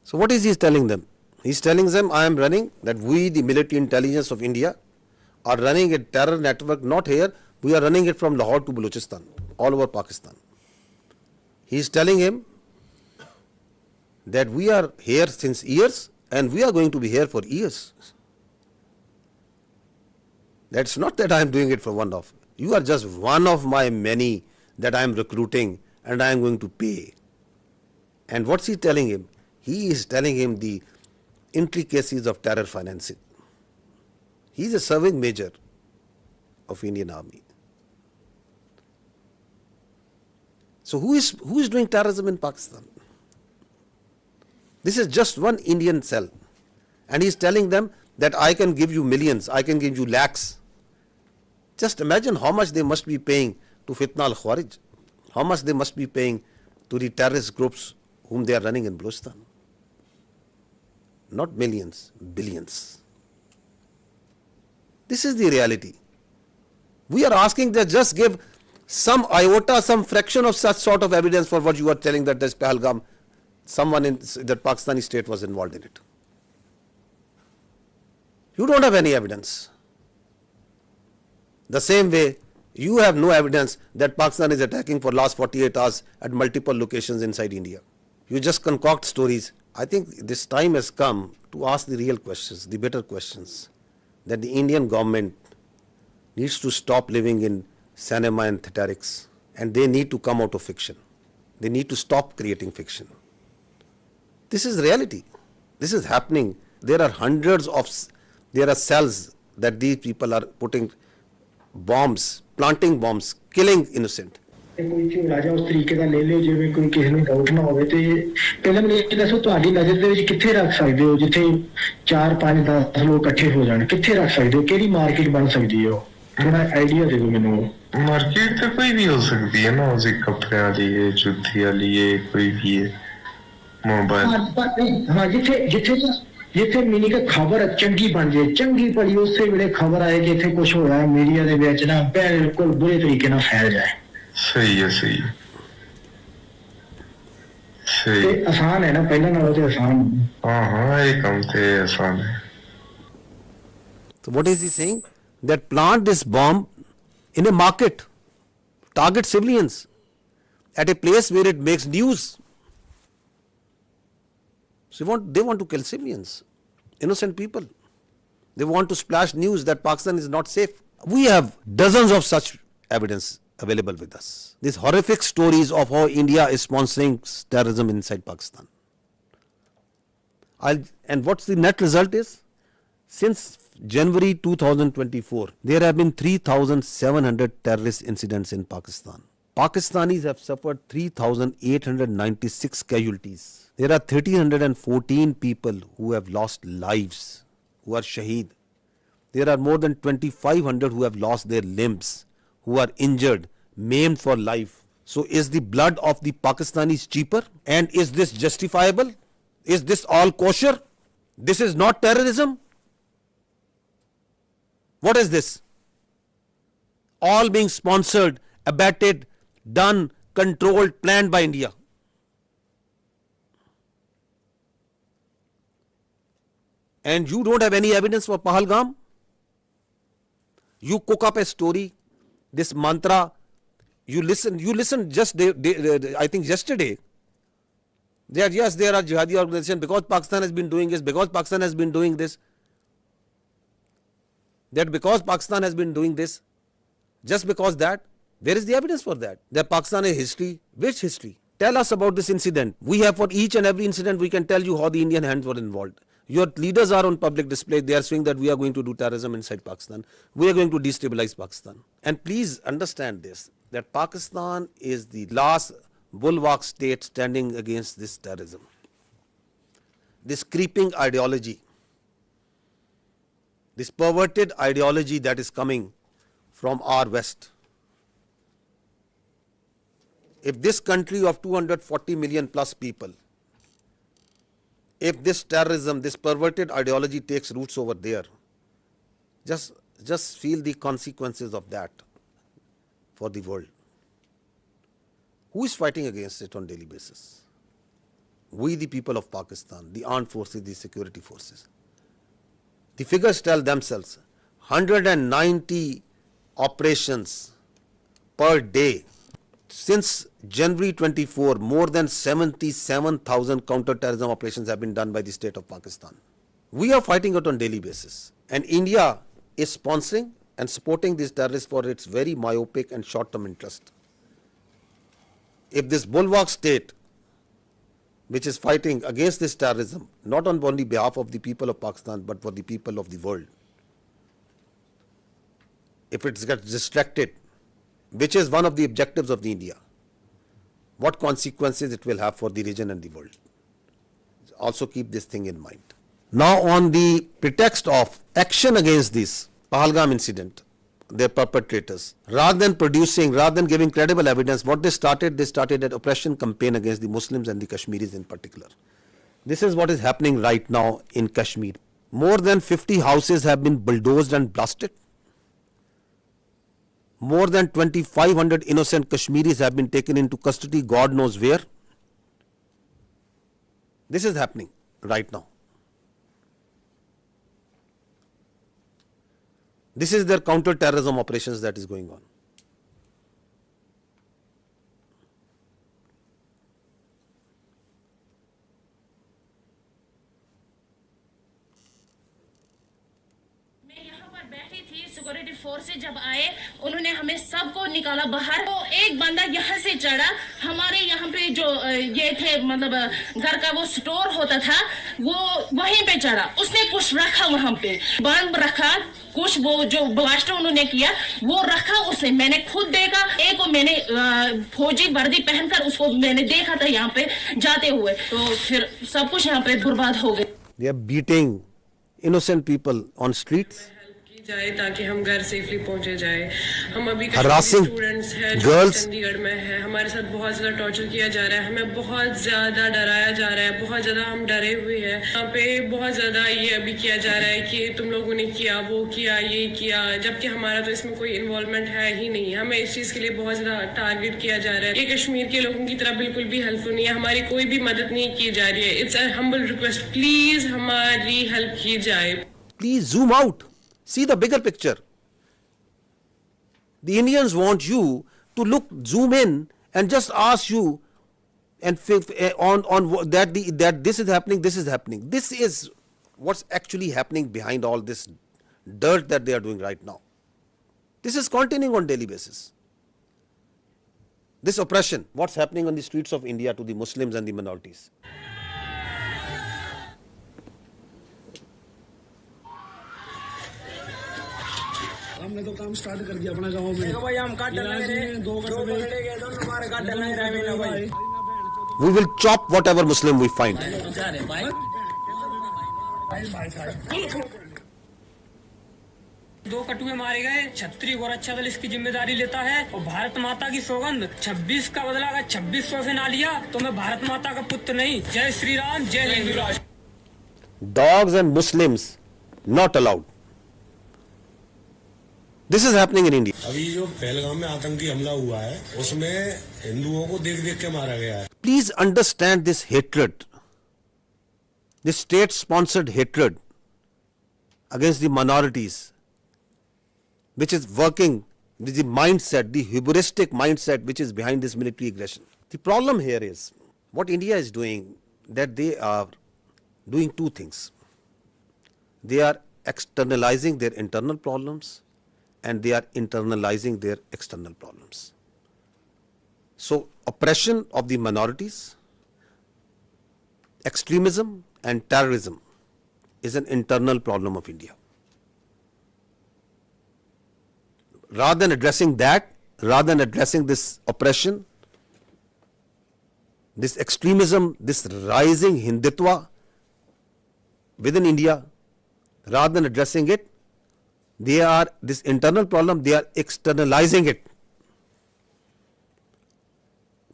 So what is he telling them? He's telling them, I am running, that we, the military intelligence of India, are running a terror network, not here, we are running it from Lahore to Balochistan, all over Pakistan. He's telling him that we are here since years and we are going to be here for years. That's not that I am doing it for one off. You are just one of my many that I am recruiting and I am going to pay. And what's he telling him? he is telling him the intricacies of terror financing. He is a serving major of Indian Army. So who is doing terrorism in Pakistan? This is just one Indian cell, and he is telling them that I can give you millions, I can give you lakhs. Just imagine how much they must be paying to Fitna al-Khawarij, how much they must be paying to the terrorist groups whom they are running in Balochistan. Not millions, billions. This is the reality. We are asking that just give some iota, some fraction of such sort of evidence for what you are telling that this Pahalgam, someone in that Pakistani state was involved in it. You don't have any evidence. The same way, you have no evidence that Pakistan is attacking for last 48 hours at multiple locations inside India. You just concoct stories. I think this time has come to ask the real questions, the better questions, that the Indian government needs to stop living in cinema and theatrics, and they need to come out of fiction. They need to stop creating fiction. This is reality. This is happening. There are there are cells that these people are putting bombs, planting bombs, killing innocent. ਕੋਈ ਝੋਲਾ ਜਾਂ ਉਸ ਤਰੀਕੇ ਦਾ ਲੈ ਲਿਓ ਜਿਵੇਂ ਕੋਈ ਕਿਸੇ ਨੂੰ ਡਾਊਟ ਨਾ ਹੋਵੇ ਤੇ ਪਹਿਲਾਂ ਮੈਨੂੰ ਇਹ ਦੱਸੋ ਤੁਹਾਡੀ ਨਜ਼ਰ ਦੇ ਵਿੱਚ ਕਿੱਥੇ ਰੱਖ ਸਕਦੇ ਹੋ ਜਿੱਥੇ 4 5 10 ਲੋਕ ਇਕੱਠੇ ਹੋ ਜਾਣ ਕਿੱਥੇ ਰੱਖ ਸਕਦੇ ਹੋ ਕਿਹੜੀ ਮਾਰਕੀਟ ਬਣ ਸਕਦੀ ਹੈ ਥੋੜਾ ਆਈਡੀਆ ਦੇ ਦਿਓ ਮੈਨੂੰ ਮਾਰਕੀਟ ਤਾਂ ਕੋਈ ਵੀ ਹੋ ਸਕਦੀ ਹੈ ਨਾ ਉਸੇ ਕੱਪੜਿਆਂ ਦੀ ਹੈ ਜੁੱਤੀ ਵਾਲੀ ਹੈ ਕੋਈ ਵੀ ਹੈ ਮੋਬਾਈਲ ਹਾਂ ਜਿੱਥੇ ਮੀਨੀ ਕਿ ਖਬਰ ਚੰਗੀ ਬਣ ਜੇ ਚੰਗੀ ਭਲੀ ਉਸੇ ਵੇਲੇ ਖਬਰ ਆਏ ਕਿ ਇੱਥੇ ਕੁਝ ਹੋਇਆ ਮੀਡੀਆ ਦੇ ਵਿੱਚ ਨਾ ਬਿਲਕੁਲ ਬੁਰੇ ਤਰੀਕੇ ਨਾਲ ਫੈਲ ਜਾਏ ਸਹੀ ਹੈ ਸਹੀ ਤੇ ਆਸਾਨ ਹੈ ਨਾ ਪਹਿਲਾਂ ਨਾਲੋਂ ਤੇ ਆਸਾਨ ਹਾਂ ਇਹ ਕੰਮ ਤੇ ਆਸਾਨ ਹੈ So what is he saying? That plant this bomb in a market, target civilians at a place where it makes news. So they want to kill civilians, innocent people. They want to splash news that Pakistan is not safe. We have dozens of such evidence available with us. These horrific stories of how India is sponsoring terrorism inside Pakistan. And what's the net result is? Since January 2024, there have been 3,700 terrorist incidents in Pakistan. Pakistanis have suffered 3,896 casualties. There are 1,314 people who have lost lives, who are shaheed. There are more than 2,500 who have lost their limbs, who are injured, maimed for life. So is the blood of the Pakistanis cheaper? And is this justifiable? Is this all kosher? This is not terrorism? What is this? All being sponsored, abetted, done, controlled, planned by India. And you don't have any evidence for Pahalgam? You cook up a story, this mantra, you listen just I think yesterday, that yes, there are jihadi organizations because Pakistan has been doing this, because Pakistan has been doing this, that because Pakistan has been doing this, just because that, where is the evidence for that? That Pakistan has history. Which history? Tell us about this incident. We have for each and every incident, we can tell you how the Indian hands were involved. Your leaders are on public display. They are saying that we are going to do terrorism inside Pakistan. We are going to destabilize Pakistan. And please understand this, that Pakistan is the last bulwark state standing against this terrorism. This creeping ideology, this perverted ideology that is coming from our West. If this country of 240 million plus people, if this terrorism, this perverted ideology takes roots over there, just feel the consequences of that for the world. Who is fighting against it on daily basis? We, the people of Pakistan, the armed forces, the security forces. The figures tell themselves, 190 operations per day. Since January 24, more than 77,000 counter-terrorism operations have been done by the state of Pakistan. We are fighting it on daily basis. And India is sponsoring and supporting these terrorists for its very myopic and short-term interest. If this bulwark state which is fighting against this terrorism, not on only behalf of the people of Pakistan, but for the people of the world. If it gets distracted, which is one of the objectives of the India, what consequences it will have for the region and the world. Also keep this thing in mind. Now, on the pretext of action against this Pahalgam incident, their perpetrators, rather than giving credible evidence, what they started an oppression campaign against the Muslims and the Kashmiris in particular. This is what is happening right now in Kashmir. More than 50 houses have been bulldozed and blasted. More than 2,500 innocent Kashmiris have been taken into custody, God knows where. This is happening right now. This is their counter-terrorism operations that is going on. Security forces जब आए उन्होंने हमें सबको निकाला बाहर। तो एक बंदा यहाँ से चढ़ा, हमारे यहाँ पे जो ये थे मतलब घर का वो स्टोर होता था वो वहीं पे चढ़ा, उसने कुछ रखा वहाँ पे बंद रखा, कुछ वो जो ब्लास्ट उन्होंने किया वो रखा उसने, मैंने खुद देखा। एक को मैंने फौजी वर्दी पहनकर उसको मैंने देखा था यहाँ पे जाते हुए, तो फिर सब कुछ यहाँ पे बर्बाद हो गया। They are beating innocent people on streets. जाए ताकि हम घर सेफली पहुंचे जाए। हम अभी स्टूडेंट्स हैं जो चंडीगढ़ में है, हमारे साथ बहुत ज्यादा टॉर्चर किया जा रहा है, हमें बहुत ज्यादा डराया जा रहा है, बहुत ज्यादा हम डरे हुए हैं। यहाँ पे बहुत ज्यादा ये अभी किया जा रहा है कि तुम लोगों ने किया, वो किया, ये किया, जबकि हमारा तो इसमें कोई इन्वॉल्वमेंट है ही नहीं। हमें इस चीज के लिए बहुत ज्यादा टारगेट किया जा रहा है। ये कश्मीर के लोगों की तरह बिल्कुल भी हेल्पफुल नहीं है, हमारी कोई भी मदद नहीं की जा रही है। It's a humble request, please हमारी हेल्प की जाए। Please zoom out. See the bigger picture. The Indians want you to zoom in and just ask you and on that this is happening, this is happening. This is what's actually happening behind all this dirt that they are doing right now. This is continuing on daily basis. This oppression, what's happening on the streets of India to the Muslims and the minorities. हमने तो काम start कर दिया अपना गांव में। भाई हम काट डालेंगे, दो कटवे गए तो हमारे काट डालेंगे भाई। We will chop whatever Muslim we find. दो कटुए मारे गए, छत्री और अच्छा दल इसकी जिम्मेदारी लेता है और भारत माता की सौगंध 26 का बदला अगर 2600 से ना लिया तो मैं भारत माता का पुत्र नहीं। जय श्री राम, जय हिंदू राष्ट्र। Dogs and Muslims not allowed. This is happening in India. अभी जो पहलगाम में आतंकी हमला हुआ है उसमें हिंदुओं को देख देख के मारा गया है। Please understand this hatred, this state-sponsored hatred against the minorities, which is working with the mindset, the hubristic mindset which is behind this military aggression. The problem here is what India is doing, that they are doing two things. They are externalizing their internal problems and they are internalizing their external problems. So oppression of the minorities, extremism and terrorism is an internal problem of India. Rather than addressing that, rather than addressing this oppression, this extremism, this rising Hindutva within India, rather than addressing it, they are this internal problem, they are externalizing it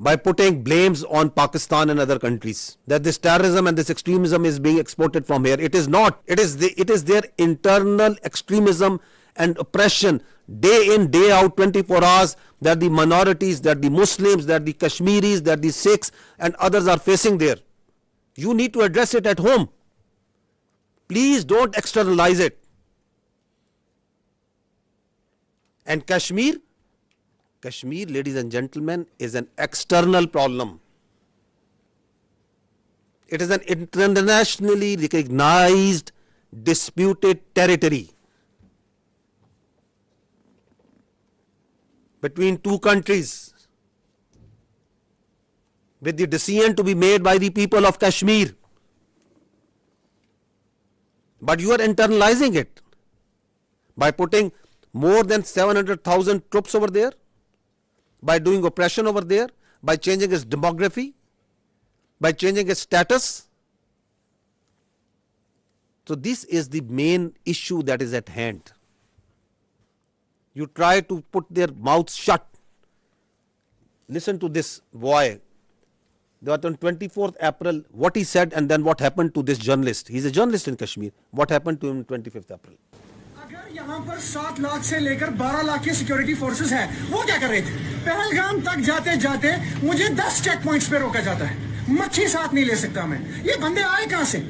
by putting blames on Pakistan and other countries that this terrorism and this extremism is being exported from here. It is not. It is their internal extremism and oppression day in, day out, 24 hours that the minorities, that the Muslims, that the Kashmiris, that the Sikhs and others are facing there. You need to address it at home. Please don't externalize it. And Kashmir, ladies and gentlemen, is an external problem. It is an internationally recognized disputed territory between two countries with the decision to be made by the people of Kashmir. But you are internalizing it by putting more than 700,000 troops over there, by doing oppression over there, by changing its demography, by changing its status. So this is the main issue that is at hand. You try to put their mouths shut. Listen to this boy. That on 24th April, what he said and then what happened to this journalist. He's a journalist in Kashmir. What happened to him on 25th April? अगर यहाँ पर 7 लाख से लेकर 12 लाख की security forces है, वो क्या कर रहे थे? पहलगाम तक जाते जाते मुझे 10 चेक पॉइंट्स पे रोका जाता है, मच्छी साथ नहीं ले सकता मैं. ये बंदे आए कहाँ से?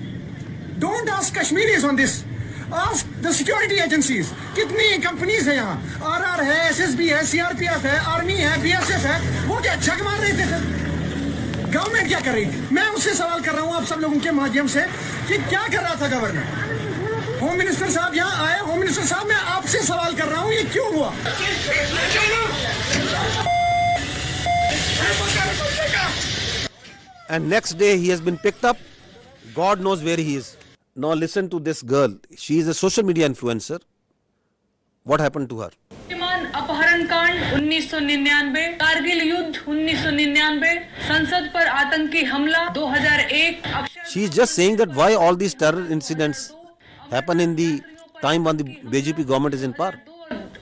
Don't ask Kashmiris on this. Ask the security agencies. कितनी कंपनीज है यहाँ? RR है, SSB है, CRPF है, आर्मी है, BSF है. वो क्या जग मार रहे थे सर? गवर्नमेंट क्या कर रही थी? मैं उससे सवाल कर रहा हूँ आप सब लोगों के माध्यम से कि क्या कर रहा था गवर्नर? होम मिनिस्टर साहब यहाँ आए. होम मिनिस्टर साहब मैं आपसे सवाल कर रहा हूँ, ये क्यों हुआ? And next day he has been picked up. God knows where he is. Now listen to this girl. She is a social media influencer. What happened to her? अपहरण कांड 1999, कारगिल युद्ध 1999, संसद पर आतंकी हमला 2001. She is just saying that why all these terror incidents happen in the time when the BJP government is in power.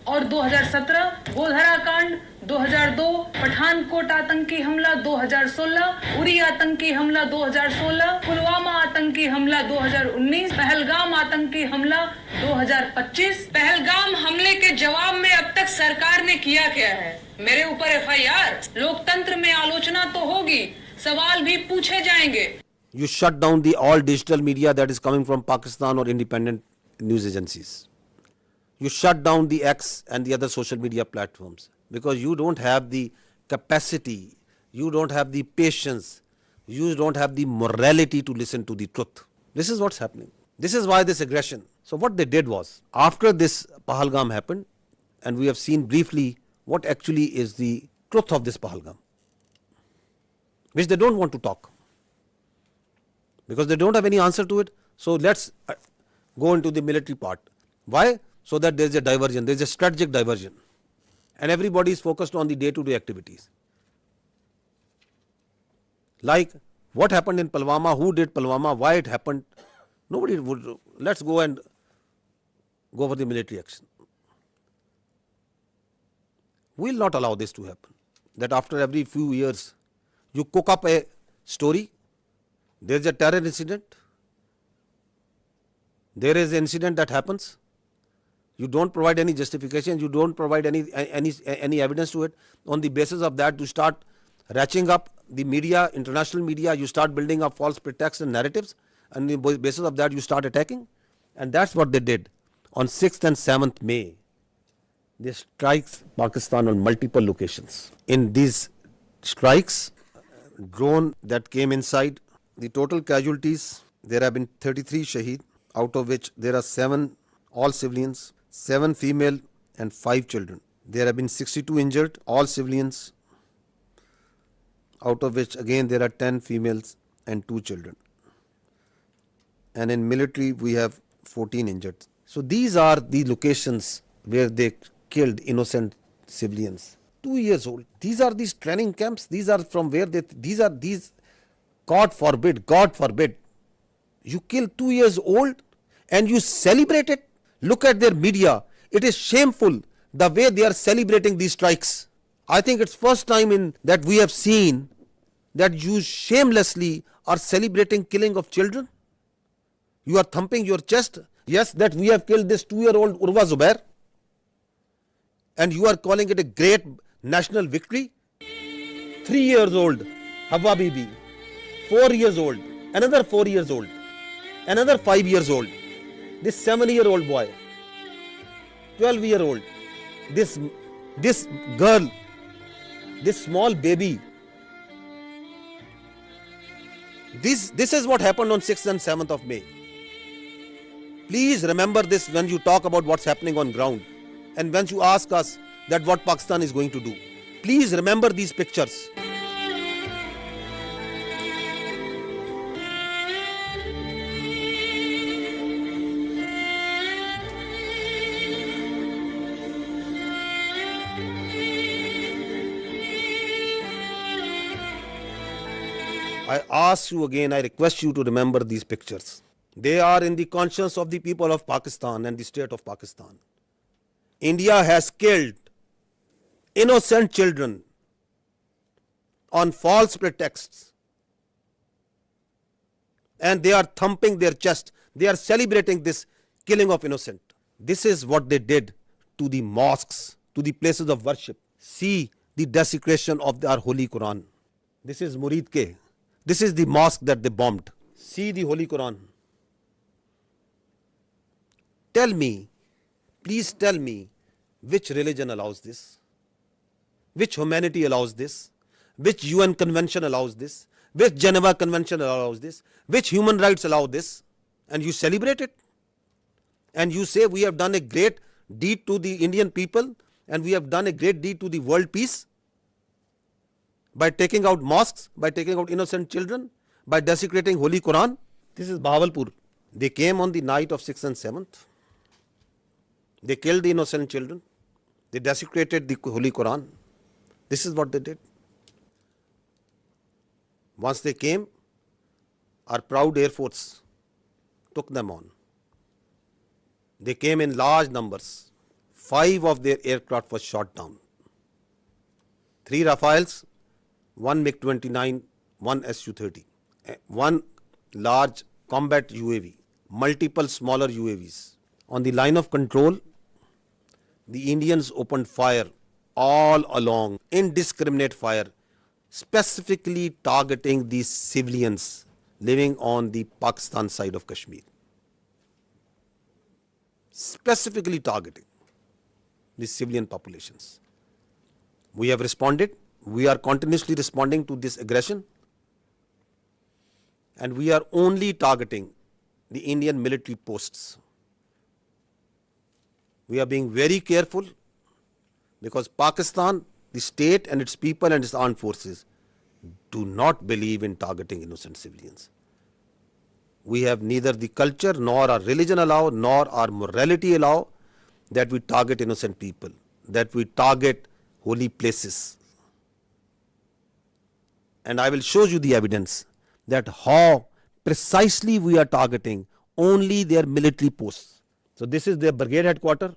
और 2017 गोधरा कांड 2002, पठानकोट आतंकी हमला 2016, उरी आतंकी हमला 2016, पुलवामा आतंकी हमला 2019, पहलगाम आतंकी हमला 2025. पहलगाम हमले के जवाब में अब तक सरकार ने किया क्या है? मेरे ऊपर FIR. लोकतंत्र में आलोचना तो होगी, सवाल भी पूछे जाएंगे. You shut down the all digital media that is coming from Pakistan or independent news agencies. You shut down the X and the other social media platforms because you don't have the capacity, you don't have the patience, you don't have the morality to listen to the truth. This is what's happening. This is why this aggression. So what they did was, after this Pahalgam happened, and we have seen briefly what actually is the truth of this Pahalgam, which they don't want to talk because they don't have any answer to it. So let's go into the military part. Why? So that there is a diversion, there is a strategic diversion, and everybody is focused on the day-to-day activities. Like what happened in Pulwama, who did Pulwama, why it happened, nobody would. Let's go and go for the military action. We will not allow this to happen. That after every few years, you cook up a story, there is a terror incident, there is an incident that happens. You don't provide any justification, you don't provide any evidence to it. On the basis of that, you start ratcheting up the media, international media, you start building up false pretexts and narratives, and on the basis of that, you start attacking. And that's what they did. On 6th and 7th May, they strikes Pakistan on multiple locations. In these strikes, drone that came inside, the total casualties, there have been 33 shaheed, out of which there are 7 all civilians, 7 female and 5 children. There have been 62 injured, all civilians, out of which again there are 10 females and 2 children. And in military we have 14 injured. So these are the locations where they killed innocent civilians. 2 years old. These are these training camps. These are from where these, God forbid, you kill 2 years old and you celebrate it. Look at their media. It is shameful the way they are celebrating these strikes. I think it's first time in that we have seen that you shamelessly are celebrating killing of children. You are thumping your chest. Yes, that we have killed this 2-year-old Urwa Zubair. And you are calling it a great national victory. 3 years old Hawa Bibi. 4 years old. Another 4 years old. Another 5 years old. This 7-year-old boy, 12-year-old, this girl, this small baby. This is what happened on 6th and 7th of May. Please remember this when you talk about what's happening on ground and when you ask us that what Pakistan is going to do. Please remember these pictures. I ask you again, I request you to remember these pictures. They are in the conscience of the people of Pakistan and the state of Pakistan. India has killed innocent children on false pretexts, and they are thumping their chest. They are celebrating this killing of innocent. This is what they did to the mosques, to the places of worship. See the desecration of our Holy Quran. This is Murid Ke. This is the mosque that they bombed. See the Holy Quran. Tell me, please tell me, which religion allows this? Which humanity allows this? Which UN convention allows this? Which Geneva Convention allows this? Which human rights allow this? And you celebrate it? And you say we have done a great deed to the Indian people and we have done a great deed to the world peace by taking out mosques, by taking out innocent children, by desecrating Holy Quran. This is Bahawalpur. They came on the night of 6th and 7th. They killed the innocent children. They desecrated the Holy Quran. This is what they did. Once they came, our proud Air Force took them on. They came in large numbers. 5 of their aircraft was shot down. 3 Rafales, 1 MiG-29, 1 Su-30, 1 large combat UAV, multiple smaller UAVs. On the line of control, the Indians opened fire all along, indiscriminate fire, specifically targeting these civilians living on the Pakistan side of Kashmir. Specifically targeting the civilian populations. We have responded. We are continuously responding to this aggression, and we are only targeting the Indian military posts. We are being very careful because Pakistan, the state and its people and its armed forces do not believe in targeting innocent civilians. We have neither the culture nor our religion allow nor our morality allow that we target innocent people, that we target holy places. And I will show you the evidence that how precisely we are targeting only their military posts. So this is their brigade headquarters.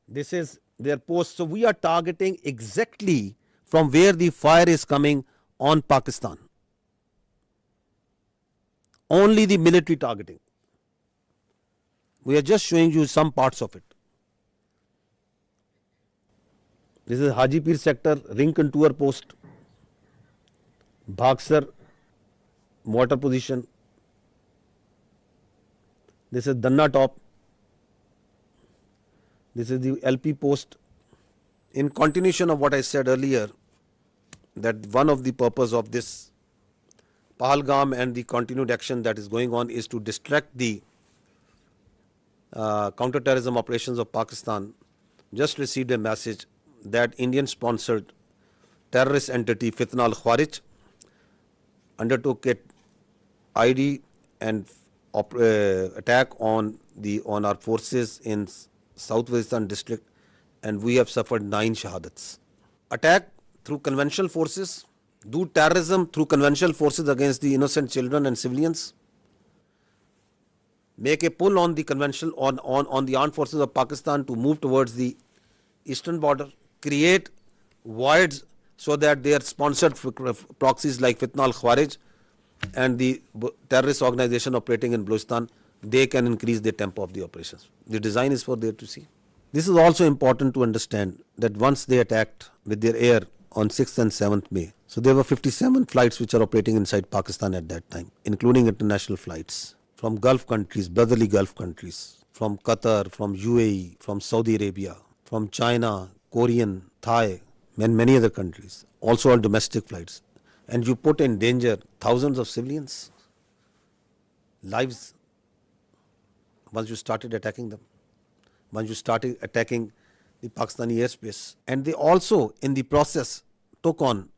This is their post. So we are targeting exactly from where the fire is coming on Pakistan. Only the military targeting. We are just showing you some parts of it. This is Hajipir sector, ring contour post, Bhagsar mortar position. This is Danna top. This is the LP post. In continuation of what I said earlier, that one of the purpose of this Pahalgam and the continued action that is going on is to distract the counter-terrorism operations of Pakistan. Just received a message that Indian-sponsored terrorist entity Fitna al-Khawarij undertook a ID and attack on our forces in South Waziristan district, and we have suffered 9 shahadats. Attack through conventional forces, do terrorism through conventional forces against the innocent children and civilians, make a pull on the conventional on the armed forces of Pakistan to move towards the eastern border, create voids so that their sponsored proxies like Fitna al-Khawarij and the terrorist organization operating in Balochistan, they can increase the tempo of the operations. The design is for there to see. This is also important to understand that once they attacked with their air on 6th and 7th May, so there were 57 flights which are operating inside Pakistan at that time, including international flights from Gulf countries, brotherly Gulf countries, from Qatar, from UAE, from Saudi Arabia, from China, Korean, Thai, and many other countries, also on domestic flights. And you put in danger thousands of civilians' lives once you started attacking them, once you started attacking the Pakistani airspace. And they also, in the process, took on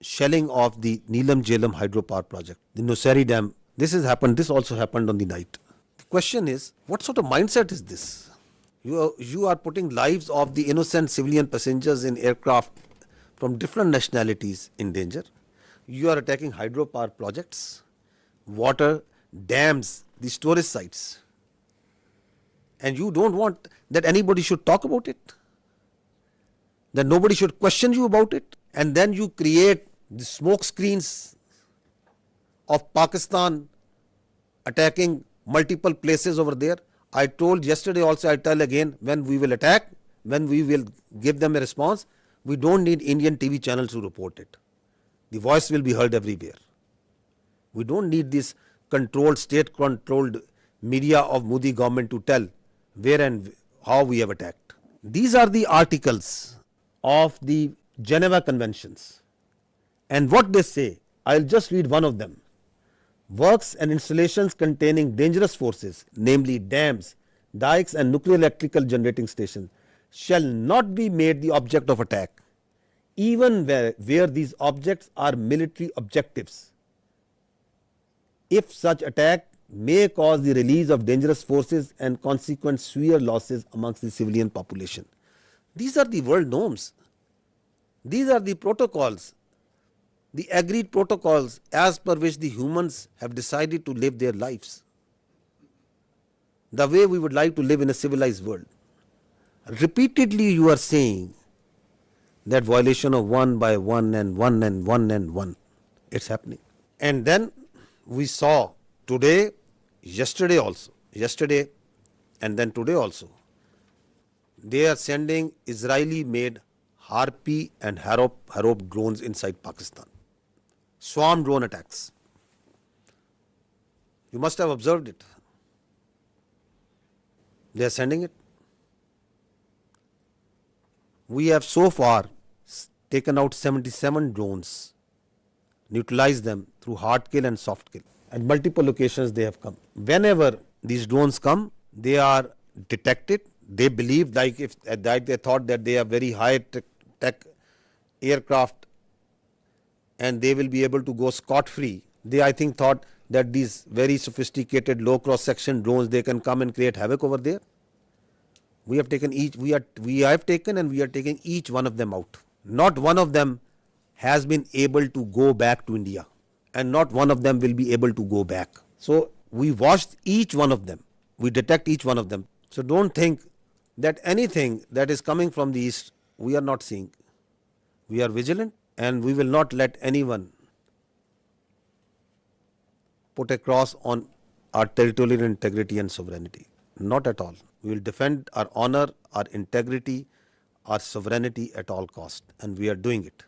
shelling of the Neelam Jhelum hydropower project, the Nusairy Dam. This also happened on the night. The question is, what sort of mindset is this? You are putting lives of the innocent civilian passengers in aircraft from different nationalities in danger. You are attacking hydropower projects, water, dams, the storage sites. And you don't want that anybody should talk about it, that nobody should question you about it. And then you create the smoke screens of Pakistan attacking multiple places over there. I told yesterday also, I tell again, when we will attack, when we will give them a response, we don't need Indian TV channels to report it. The voice will be heard everywhere. We don't need this controlled, state-controlled media of Modi government to tell where and how we have attacked. These are the articles of the Geneva Conventions. And what they say, I'll just read one of them. Works and installations containing dangerous forces, namely dams, dikes and nuclear electrical generating stations, shall not be made the object of attack, even where these objects are military objectives, if such attack may cause the release of dangerous forces and consequent severe losses amongst the civilian population. These are the world norms. These are the protocols, the agreed protocols as per which the humans have decided to live their lives, the way we would like to live in a civilized world. Repeatedly you are saying that violation of one by one and one and one and one. It's happening. And then we saw today, yesterday and then today also, they are sending Israeli-made Harpy and Harop drones inside Pakistan. Swarm drone attacks. You must have observed it. They are sending it. We have so far taken out 77 drones, neutralized them through hard kill and soft kill. At multiple locations they have come. Whenever these drones come, they are detected. They believe, like if they thought that they are very high tech aircraft and they will be able to go scot-free. They, I think, thought that these very sophisticated low cross-section drones, they can come and create havoc over there. We have taken each one of them out. Not one of them has been able to go back to India, and not one of them will be able to go back. So we watched each one of them. We detect each one of them. So don't think that anything that is coming from the east, we are not seeing. We are vigilant, and we will not let anyone put a cross on our territorial integrity and sovereignty. Not at all. We will defend our honor, our integrity, our sovereignty at all cost, and we are doing it.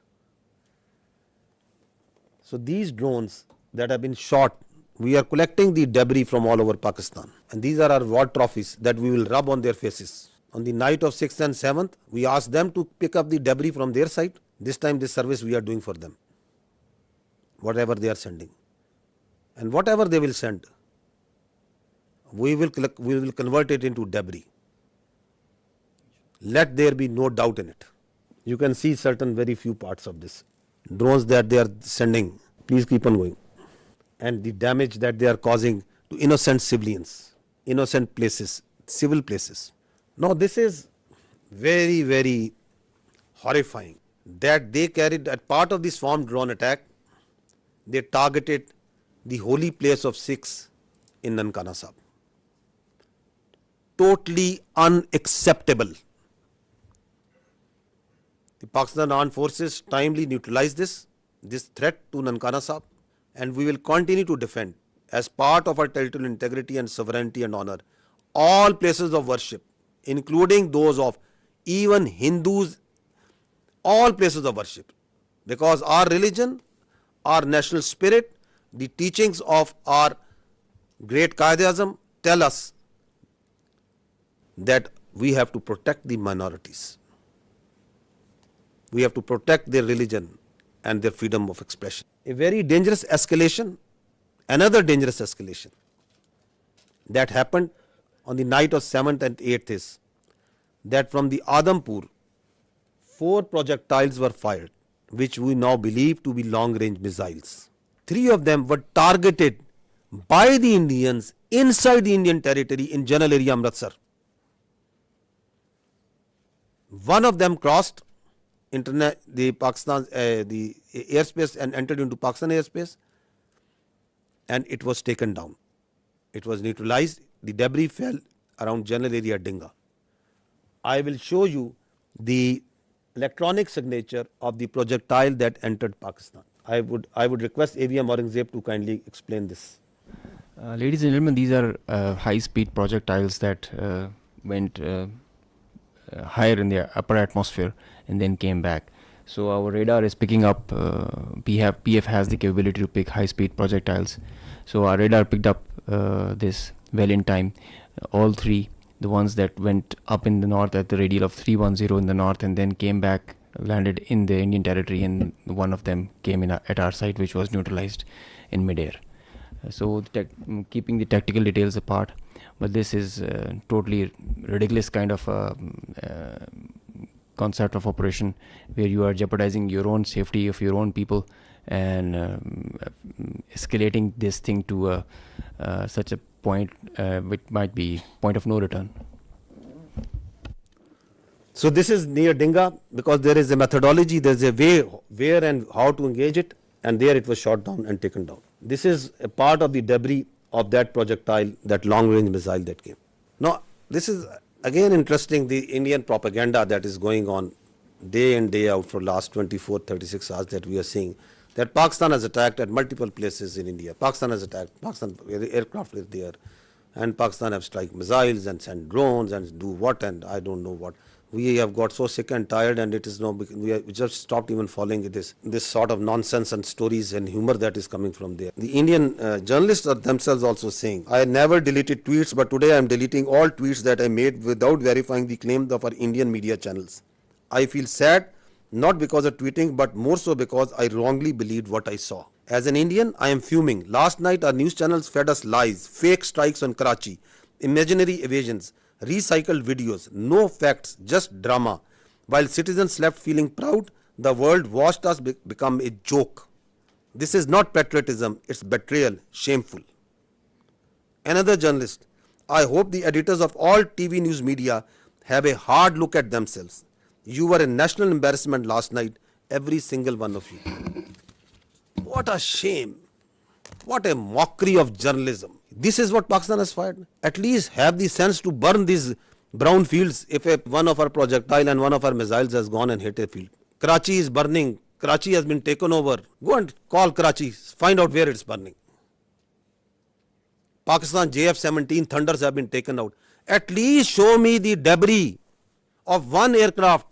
So these drones that have been shot, we are collecting the debris from all over Pakistan, and these are our war trophies that we will rub on their faces. On the night of 6th and 7th, we asked them to pick up the debris from their side. This time this service we are doing for them, whatever they are sending. And whatever they will send, we will convert it into debris. Let there be no doubt in it. You can see certain very few parts of this. Drones that they are sending, please keep on going. And the damage that they are causing to innocent civilians, innocent places, civil places. Now this is very, very horrifying that they carried, as part of this swarm drone attack, they targeted the holy place of Sikhs in Nankana Sahib. Totally unacceptable. The Pakistan Armed Forces timely neutralized this threat to Nankana Sahib, and we will continue to defend, as part of our territorial integrity and sovereignty and honor, all places of worship, including those of even Hindus, all places of worship, because our religion, our national spirit, the teachings of our great Qaid-e-Azam tell us that we have to protect the minorities. We have to protect their religion and their freedom of expression. A very dangerous escalation, another dangerous escalation that happened on the night of 7th and 8th is that from the Adampur 4 projectiles were fired, which we now believe to be long-range missiles. 3 of them were targeted by the Indians inside the Indian territory in general area Amritsar. 1 of them crossed the airspace and entered into Pakistan airspace, and it was taken down. It was neutralized. The debris fell around general area Dinga. I will show you the electronic signature of the projectile that entered Pakistan. I would request AVM Aurangzeb to kindly explain this. Ladies and gentlemen, these are high-speed projectiles that went higher in the upper atmosphere and then came back. So our radar is picking up, PF has the capability to pick high-speed projectiles. So our radar picked up this well in time. All 3, the ones that went up in the north at the radial of 310 in the north and then came back, landed in the Indian territory, and one of them came in at our site, which was neutralized in midair. So keeping the tactical details apart, but this is totally ridiculous kind of concept of operation where you are jeopardizing your own safety of your own people and escalating this thing to such a point which might be point of no return. So this is near Dinga, because there is a methodology, there is a way where and how to engage it, and there it was shot down and taken down. This is a part of the debris of that projectile, that long range missile that came. Now this is again interesting, the Indian propaganda that is going on day in day out for last 24-36 hours that we are seeing, that Pakistan has attacked at multiple places in India. Pakistan has attacked, Pakistan aircraft is there, and Pakistan have strike missiles and send drones and do what and I don't know what. We have got so sick and tired, and it is now we just stopped even following this sort of nonsense and stories and humor that is coming from there. The Indian journalists are themselves also saying, I never deleted tweets, but today I am deleting all tweets that I made without verifying the claims of our Indian media channels. I feel sad, not because of tweeting, but more so because I wrongly believed what I saw. As an Indian, I am fuming. Last night our news channels fed us lies, fake strikes on Karachi, imaginary evasions, recycled videos, no facts, just drama. While citizens slept feeling proud, the world watched us become a joke. This is not patriotism, it's betrayal, shameful. Another journalist, I hope the editors of all TV news media have a hard look at themselves. You were a national embarrassment last night, every single one of you. What a shame. What a mockery of journalism. This is what Pakistan has fired. At least have the sense to burn these brown fields if one of our projectile and one of our missiles has gone and hit a field. Karachi is burning. Karachi has been taken over. Go and call Karachi. Find out where it's burning. Pakistan JF-17 Thunders have been taken out. At least show me the debris of one aircraft.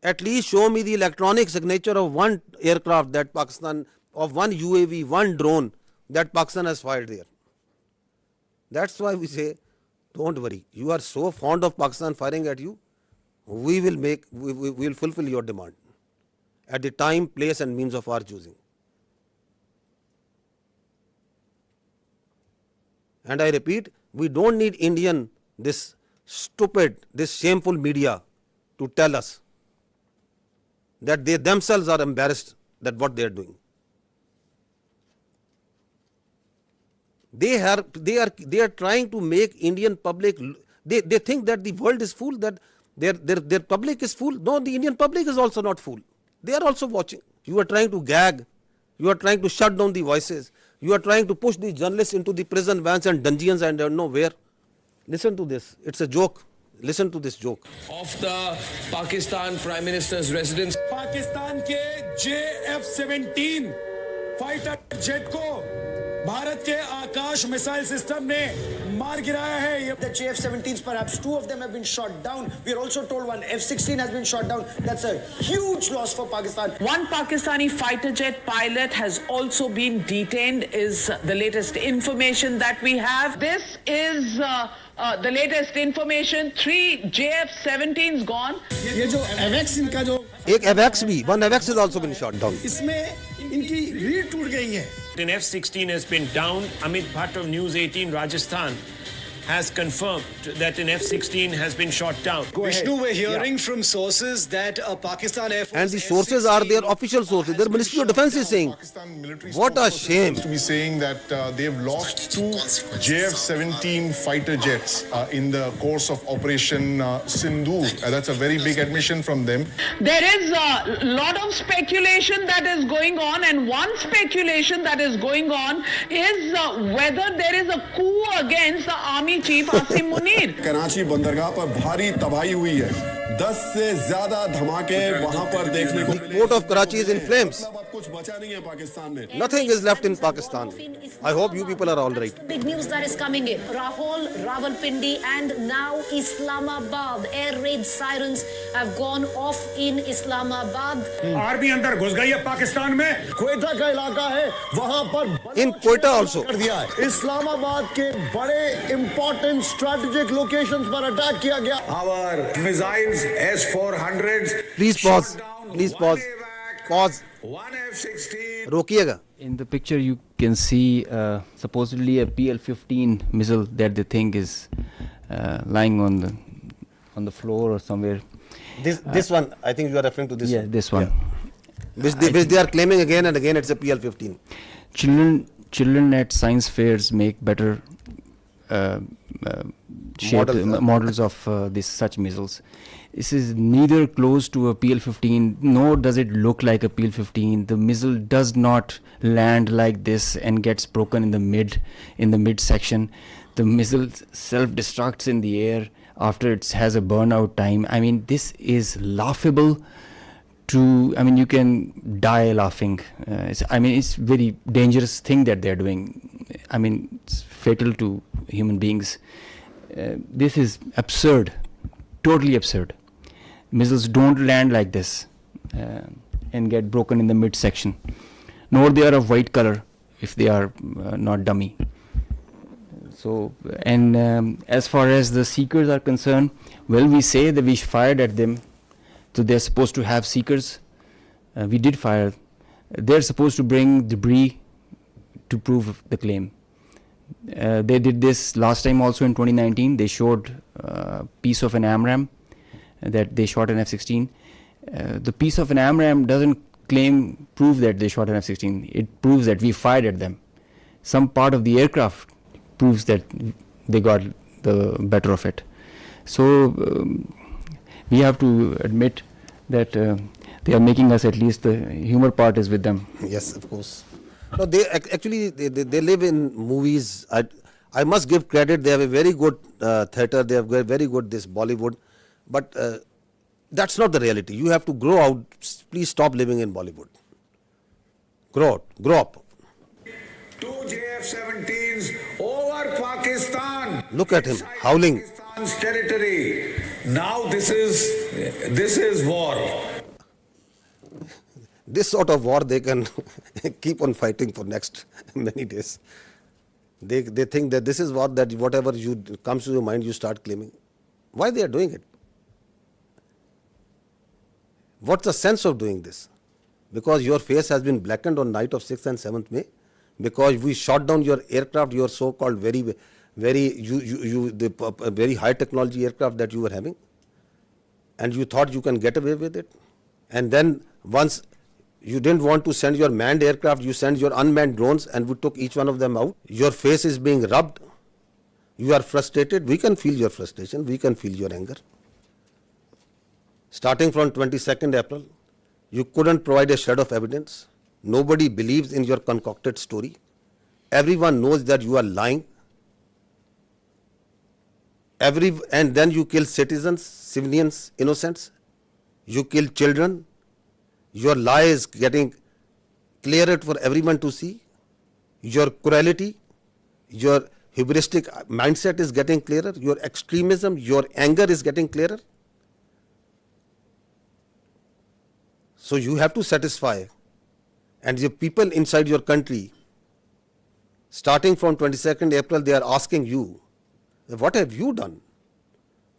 At least show me the electronic signature of one aircraft that Pakistan, of one UAV, one drone that Pakistan has fired there. That's why we say, don't worry. You are so fond of Pakistan firing at you, we will fulfill your demand at the time, place and means of our choosing. And I repeat, we don't need this stupid, this shameful media to tell us that they themselves are embarrassed that what they are doing. They are trying to make Indian public, they think that the world is fool, that their public is fool. No, the Indian public is also not fool. They are also watching. You are trying to gag. You are trying to shut down the voices. You are trying to push the journalists into the prison vans and dungeons and don't know where. Listen to this. It's a joke. Listen to this joke. Of the Pakistan Prime Minister's residence. Pakistan ke JF-17 fighter jet ko Bharat के आकाश missile system ने मार गिराया है. The JF-17s, perhaps 2 of them have been shot down. We are also told one F-16 has been shot down. That's a huge loss for Pakistan. One Pakistani fighter jet pilot has also been detained, is the latest information that we have. This is the latest information. 3 JF-17s gone. ये जो AVAX इनका जो एक AVAX भी, one AVAX has also been shot down. इसमें इनकी रीढ़ टूट गई है. An F-16 has been down. Amit Bhatt of News 18 Rajasthan has confirmed that an F-16 has been shot down. Vishnu, we're hearing from sources that Pakistan Air Force... And the sources are their official sources. Their Ministry of Defense is saying, what a shame. To be saying that they've lost 2 JF-17 fighter jets in the course of Operation Sindoor. That's a very big admission from them. There is a lot of speculation that is going on, and one speculation that is going on is whether there is a coup against the Army Chief Asim Munir. Karachi बंदरगाह पर भारी तबाही हुई है, 10 से ज्यादा धमाके वहां पर देखने को मिले. The port of Karachi is in flames. अब कुछ बचा नहीं है पाकिस्तान में. Nothing is left in Pakistan. I hope you people are all right. Big news that is coming in. Rahul, Rawalpindi and now Islamabad. Air raid sirens have gone off in Islamabad. Army अंदर घुस गई है पाकिस्तान में. क्वेटा का इलाका है, वहां पर in Quetta also कर दिया है. इस्लामाबाद के बड़े important strategic locations पर अटैक किया गया. Our missiles S-400s. Please pause. Please pause. Pause. One F-16. रोकिएगा. In the picture you can see supposedly a PL-15 missile that they think is lying on the floor or somewhere. This one, I think you are referring to this one. Yeah, this one. Yeah. Which they are claiming again and again it's a PL-15. Children at science fairs make better models of such missiles. This is neither close to a PL-15 nor does it look like a PL-15. The missile does not land like this and gets broken in the mid section. The missile self-destructs in the air after it has a burnout time. I mean, this is laughable. You can die laughing. It's very dangerous thing that they're doing. It's fatal to human beings. This is absurd, totally absurd. Missiles don't land like this and get broken in the midsection. Nor they are of white color if they are not dummy. So, and as far as the seekers are concerned, well, we say that we fired at them. So they're supposed to have seekers. We did fire. They're supposed to bring debris to prove the claim. They did this last time also in 2019. They showed a piece of an AMRAAM that they shot an F-16. The piece of an AMRAAM doesn't prove that they shot an F-16. It proves that we fired at them. Some part of the aircraft proves that they got the better of it. So we have to admit that they are making us, at least the humor part is with them. Yes, of course. No, they live in movies. I must give credit. They have a very good theatre. They have very good this Bollywood. But that's not the reality. You have to grow out. Please stop living in Bollywood. Grow up. 2 JF-17s over Pakistan. Look at him howling. Pakistan's territory. Now this is war. This sort of war they can keep on fighting for next many days. They think that this is war, that whatever comes to your mind you start claiming. Why they are doing it? What's the sense of doing this? Because your face has been blackened on night of 6th and 7th May. Because we shot down your aircraft, your so-called very high technology aircraft that you were having, and you thought you can get away with it. And then once you didn't want to send your manned aircraft, you sent your unmanned drones and we took each one of them out. Your face is being rubbed. You are frustrated. We can feel your frustration. We can feel your anger. Starting from 22nd April, you couldn't provide a shred of evidence. Nobody believes in your concocted story. Everyone knows that you are lying. And then you kill citizens, civilians, innocents. You kill children. Your lie is getting clearer for everyone to see. Your cruelty, your hubristic mindset is getting clearer. Your extremism, your anger is getting clearer. So you have to satisfy. And the people inside your country, starting from 22nd April, they are asking you, what have you done?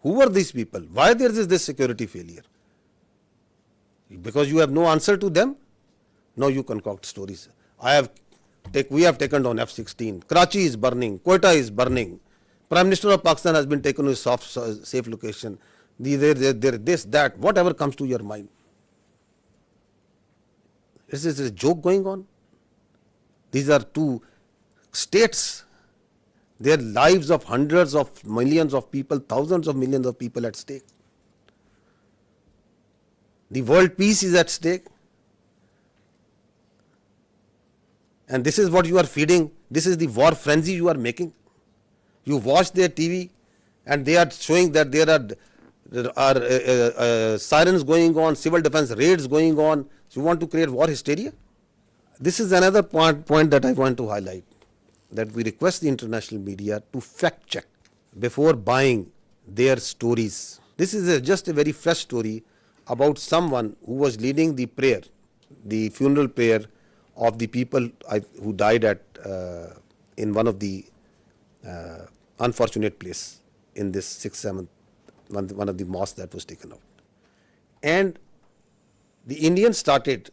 Who are these people? Why there is this security failure? Because you have no answer to them? No, you concoct stories. We have taken down F-16. Karachi is burning. Quetta is burning. Prime Minister of Pakistan has been taken to a safe location. This, that, whatever comes to your mind. Is this a joke going on? These are two states. Their lives of hundreds of millions of people, thousands of millions of people at stake. The world peace is at stake. And this is what you are feeding. This is the war frenzy you are making. You watch their TV and they are showing that there are sirens going on, civil defense raids going on. So you want to create war hysteria? This is another point that I want to highlight, that we request the international media to fact check before buying their stories. This is just a very fresh story about someone who was leading the prayer, the funeral prayer of the people who died in one of the unfortunate place in this 6th, 7th, one of the mosques that was taken out. And the Indians started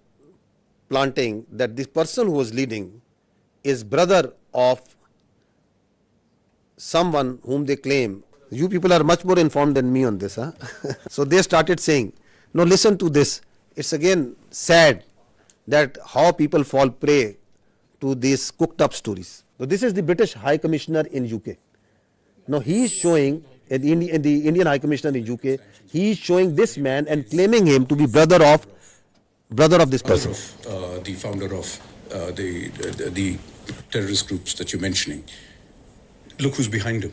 planting that this person who was leading is brother of someone whom they claim. You people are much more informed than me on this. Huh? So they started saying, no, listen to this. It's again sad that how people fall prey to these cooked up stories. So this is the British High Commissioner in UK. Now he is showing, the Indian High Commissioner in UK, he is showing this man and claiming him to be brother of this person. The founder of the terrorist groups that you're mentioning. Look who's behind him.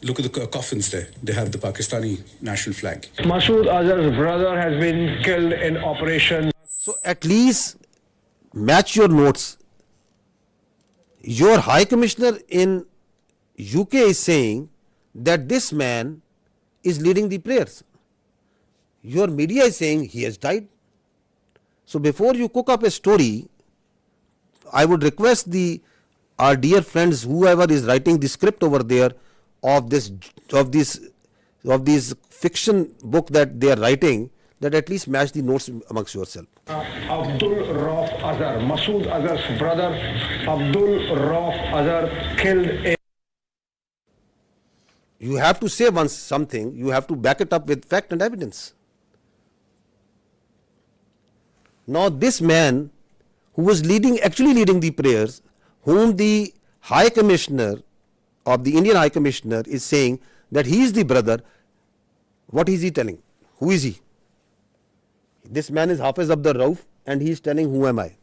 Look at the coffins there. They have the Pakistani national flag. Masood Azhar's brother has been killed in operation. So at least match your notes. Your High Commissioner in UK is saying that this man is leading the prayers. Your media is saying he has died. So before you cook up a story, I would request our dear friends, whoever is writing the script over there of this fiction book that they are writing, that at least match the notes amongst yourself. Abdul Rauf Azhar, Masood Azhar's brother, Abdul Rauf Azhar killed. You have to say once something, you have to back it up with fact and evidence. Now this man who was actually leading the prayers, whom the High Commissioner of the Indian High Commissioner is saying that he is the brother, what is he telling? Who is he? This man is Hafiz Abdul Rauf and he is telling who am I?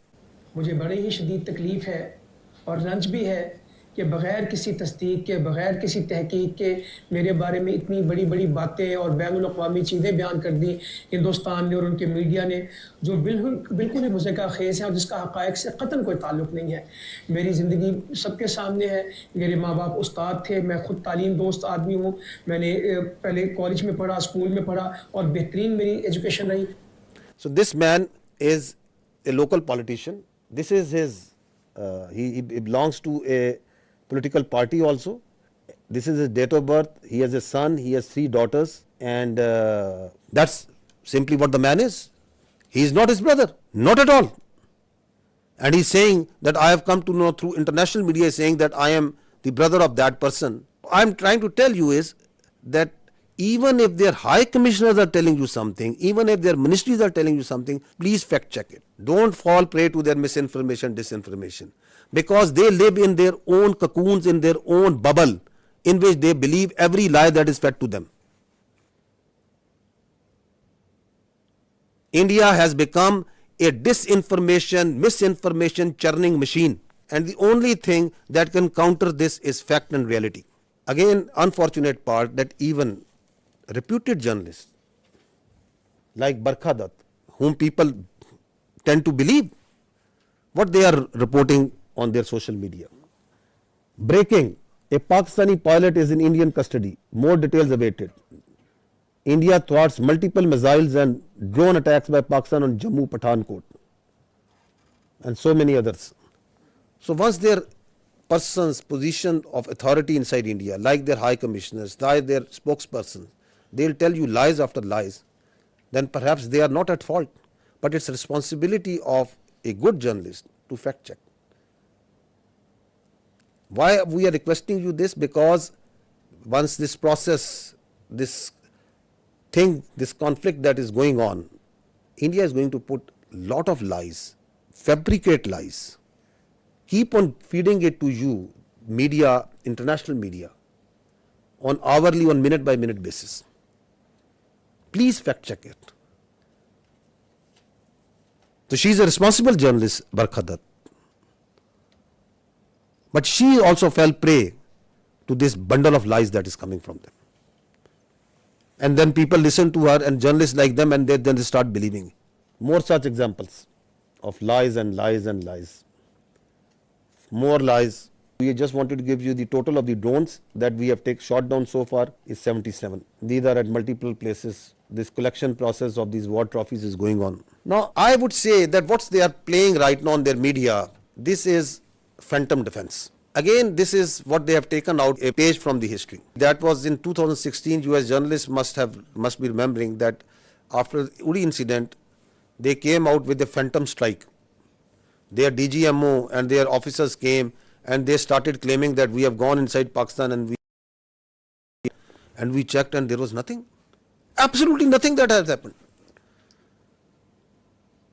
मुझे बड़ी ही शदीद तकलीफ है और रंज भी है कि बग़ैर किसी तस्दीक के, बग़ैर किसी तहकीक के मेरे बारे में इतनी बड़ी बड़ी बातें और बैनुल-अक़वामी चीज़ें बयान कर दी हिंदुस्तान ने और उनके मीडिया ने, जो बिल्कुल ही मुज़क्का खेज़ है और जिसका हक़ाइक़ से क़तन कोई ताल्लुक़ नहीं है। मेरी ज़िंदगी सबके सामने है। मेरे माँ बाप उस्ताद थे, मैं ख़ुद तालीम दोस्त आदमी हूँ। मैंने पहले कॉलेज में पढ़ा, स्कूल में पढ़ा और बेहतरीन मेरी एजुकेशन रही। So this man is a local politician. This is his, he belongs to a political party also. This is his date of birth. He has a son, he has 3 daughters, and that's simply what the man is. He is not his brother, not at all. And he's saying that I have come to know through international media, saying that I am the brother of that person. I'm trying to tell you is that even if their high commissioners are telling you something, even if their ministries are telling you something, please fact check it. Don't fall prey to their misinformation, disinformation, because they live in their own cocoons, in their own bubble, in which they believe every lie that is fed to them. India has become a disinformation, misinformation churning machine, and the only thing that can counter this is fact and reality. Again, unfortunate part that even reputed journalists like Barkha Dutt, whom people tend to believe what they are reporting on their social media. Breaking: a Pakistani pilot is in Indian custody. More details awaited. India thwarts multiple missiles and drone attacks by Pakistan on Jammu, Pathankot, and so many others. So once their persons position of authority inside India, like their high commissioners, like their spokespersons, they'll tell you lies after lies, then perhaps they are not at fault, but it's responsibility of a good journalist to fact check. Why we are requesting you this? Because once this process, this thing, this conflict that is going on, India is going to put lot of lies, fabricate lies, keep on feeding it to you, media, international media, on hourly, on minute by minute basis. Please fact check it. So she is a responsible journalist, Barkhadat, but she also fell prey to this bundle of lies that is coming from them. And then people listen to her, and journalists like them, and then they start believing. More such examples of lies and lies and lies. More lies. We just wanted to give you the total of the drones that we have shot down so far is 77. These are at multiple places. This collection process of these war trophies is going on. Now, I would say that what they are playing right now on their media, this is phantom defense. Again, this is what they have taken out a page from the history. That was in 2016. US journalists must be remembering that after the Uri incident, they came out with a phantom strike. Their DGMO and their officers came and they started claiming that we have gone inside Pakistan and we checked and there was nothing. Absolutely nothing that has happened.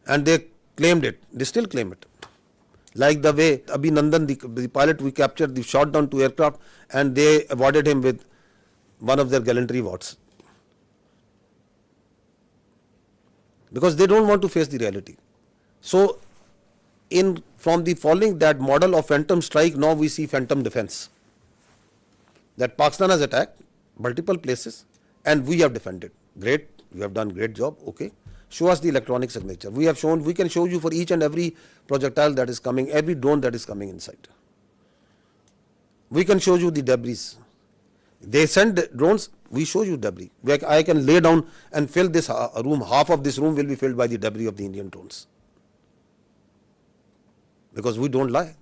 And they claimed it. They still claim it. Like the way Abhinandan, the pilot we captured, they shot down 2 aircraft and they awarded him with one of their gallantry awards. Because they don't want to face the reality. So, from the following that model of phantom strike, now we see phantom defense. That Pakistan has attacked multiple places and we have defended. Great, we have done great job, okay. Show us the electronic signature. We can show you for each and every projectile that is coming, every drone that is coming inside. We can show you the debris. They send drones, we show you debris. I can lay down and fill this room, half of this room will be filled by the debris of the Indian drones. Because we don't lie.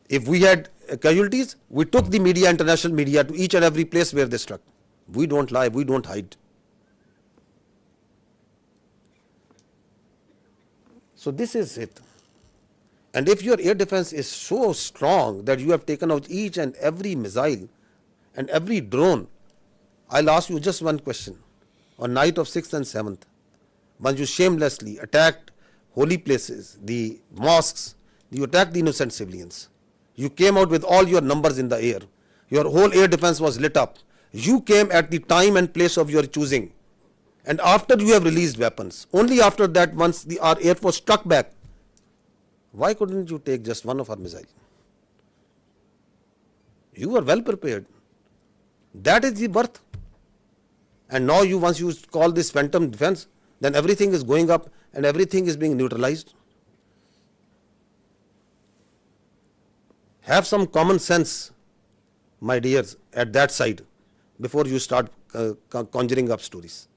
If we had casualties, we took the media, international media, to each and every place where they struck. We don't lie, we don't hide. So this is it. And if your air defense is so strong that you have taken out each and every missile and every drone, I'll ask you just one question. On night of 6th and 7th, once you shamelessly attacked holy places, the mosques, you attacked the innocent civilians. You came out with all your numbers in the air. Your whole air defense was lit up. You came at the time and place of your choosing. And after you have released weapons, only after that, once our air force struck back, why couldn't you take just one of our missiles? You were well prepared. That is the worth. And now once you call this phantom defense, then everything is going up and everything is being neutralized. Have some common sense, my dears, at that side before you start conjuring up stories.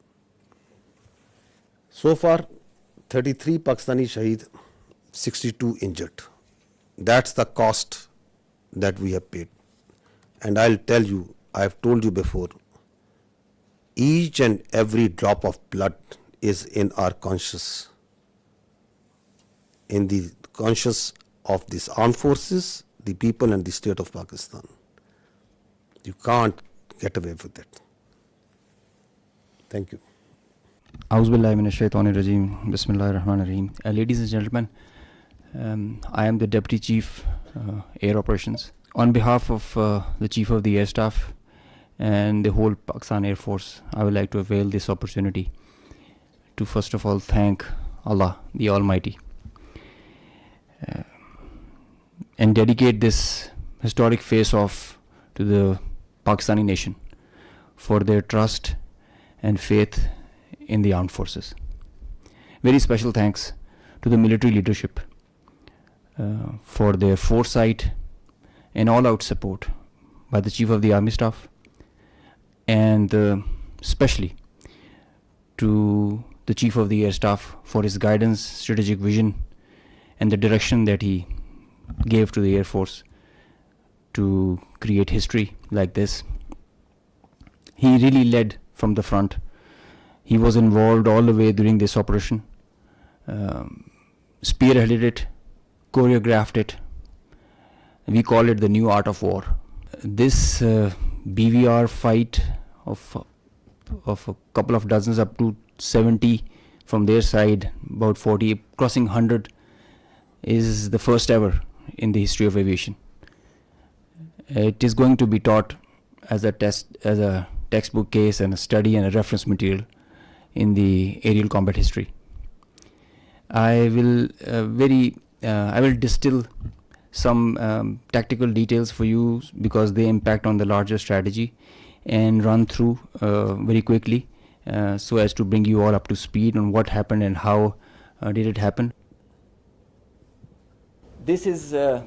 So far, 33 Pakistani Shaheed, 62 injured. That's the cost that we have paid. And I'll tell you, I have told you before, each and every drop of blood is in our conscience, in the conscience of these armed forces, the people and the state of Pakistan. You can't get away with it. Thank you. Auzubillahi minash shaitanir rajeem. Bismillahir rahmanir rahim. Ladies and gentlemen, I am the Deputy Chief Air Operations. On behalf of the Chief of the Air Staff and the whole Pakistan Air Force, I would like to avail this opportunity to first of all thank Allah, the Almighty, and dedicate this historic face-off to the Pakistani nation for their trust and faith in the armed forces. Very special thanks to the military leadership for their foresight and all-out support by the Chief of the Army Staff, and especially to the Chief of the Air Staff for his guidance, strategic vision, and the direction that he gave to the Air Force to create history like this. He really led from the front. He was involved all the way during this operation, spearheaded it, choreographed it, We call it the new art of war. This BVR fight of a couple of dozens up to 70 from their side, about 40, crossing 100, is the first ever in the history of aviation. It is going to be taught as a textbook case and a study and a reference material in the aerial combat history. I will distill some tactical details for you because they impact on the larger strategy, and run through very quickly so as to bring you all up to speed on what happened and how did it happen. This is the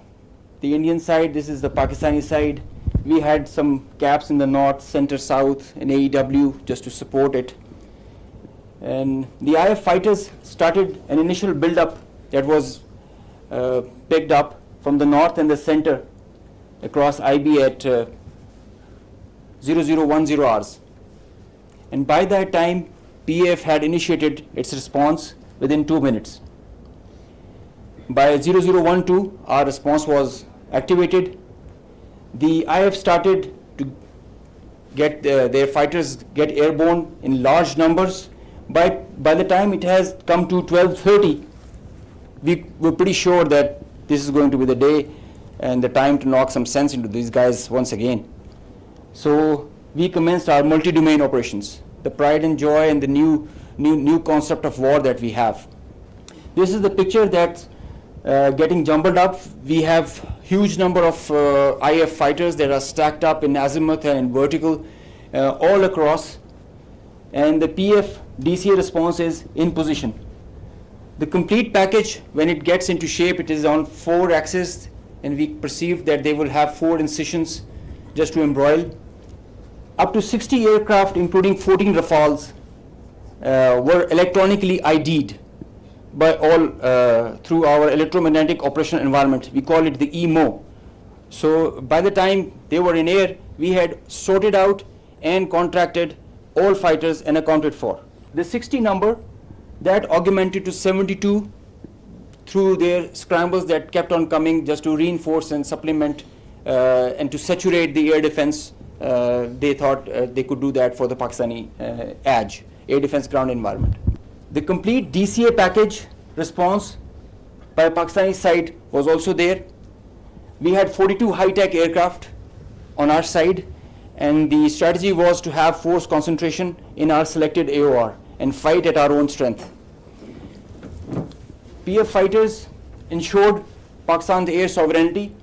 Indian side, this is the Pakistani side. We had some gaps in the north, center, south, and AEW just to support it. And the IF fighters started an initial build-up that was picked up from the north and the center across IB at 0010 hours. And by that time, PAF had initiated its response within 2 minutes. By 0012, our response was activated. The IF started to get their fighters get airborne in large numbers. By the time it has come to 12:30, we were pretty sure that this is going to be the day and the time to knock some sense into these guys once again. So we commenced our multi-domain operations, the pride and joy and the new concept of war that we have. This is the picture that's getting jumbled up. We have huge number of IF fighters that are stacked up in azimuth and in vertical all across, and the PF DCA response is in position. The complete package, when it gets into shape, it is on 4 axes, and we perceive that they will have 4 incisions just to embroil. Up to 60 aircraft, including 14 Rafales, were electronically ID'd by all through our electromagnetic operational environment. We call it the EMO. So by the time they were in air, we had sorted out and contracted all fighters and accounted for. The 60 number, that augmented to 72 through their scrambles that kept on coming just to reinforce and supplement and to saturate the air defense. They thought they could do that for the Pakistani ADG, air defense ground environment. The complete DCA package response by Pakistani side was also there. We had 42 high-tech aircraft on our side, and the strategy was to have force concentration in our selected AOR and fight at our own strength. PF fighters ensured Pakistan's air sovereignty,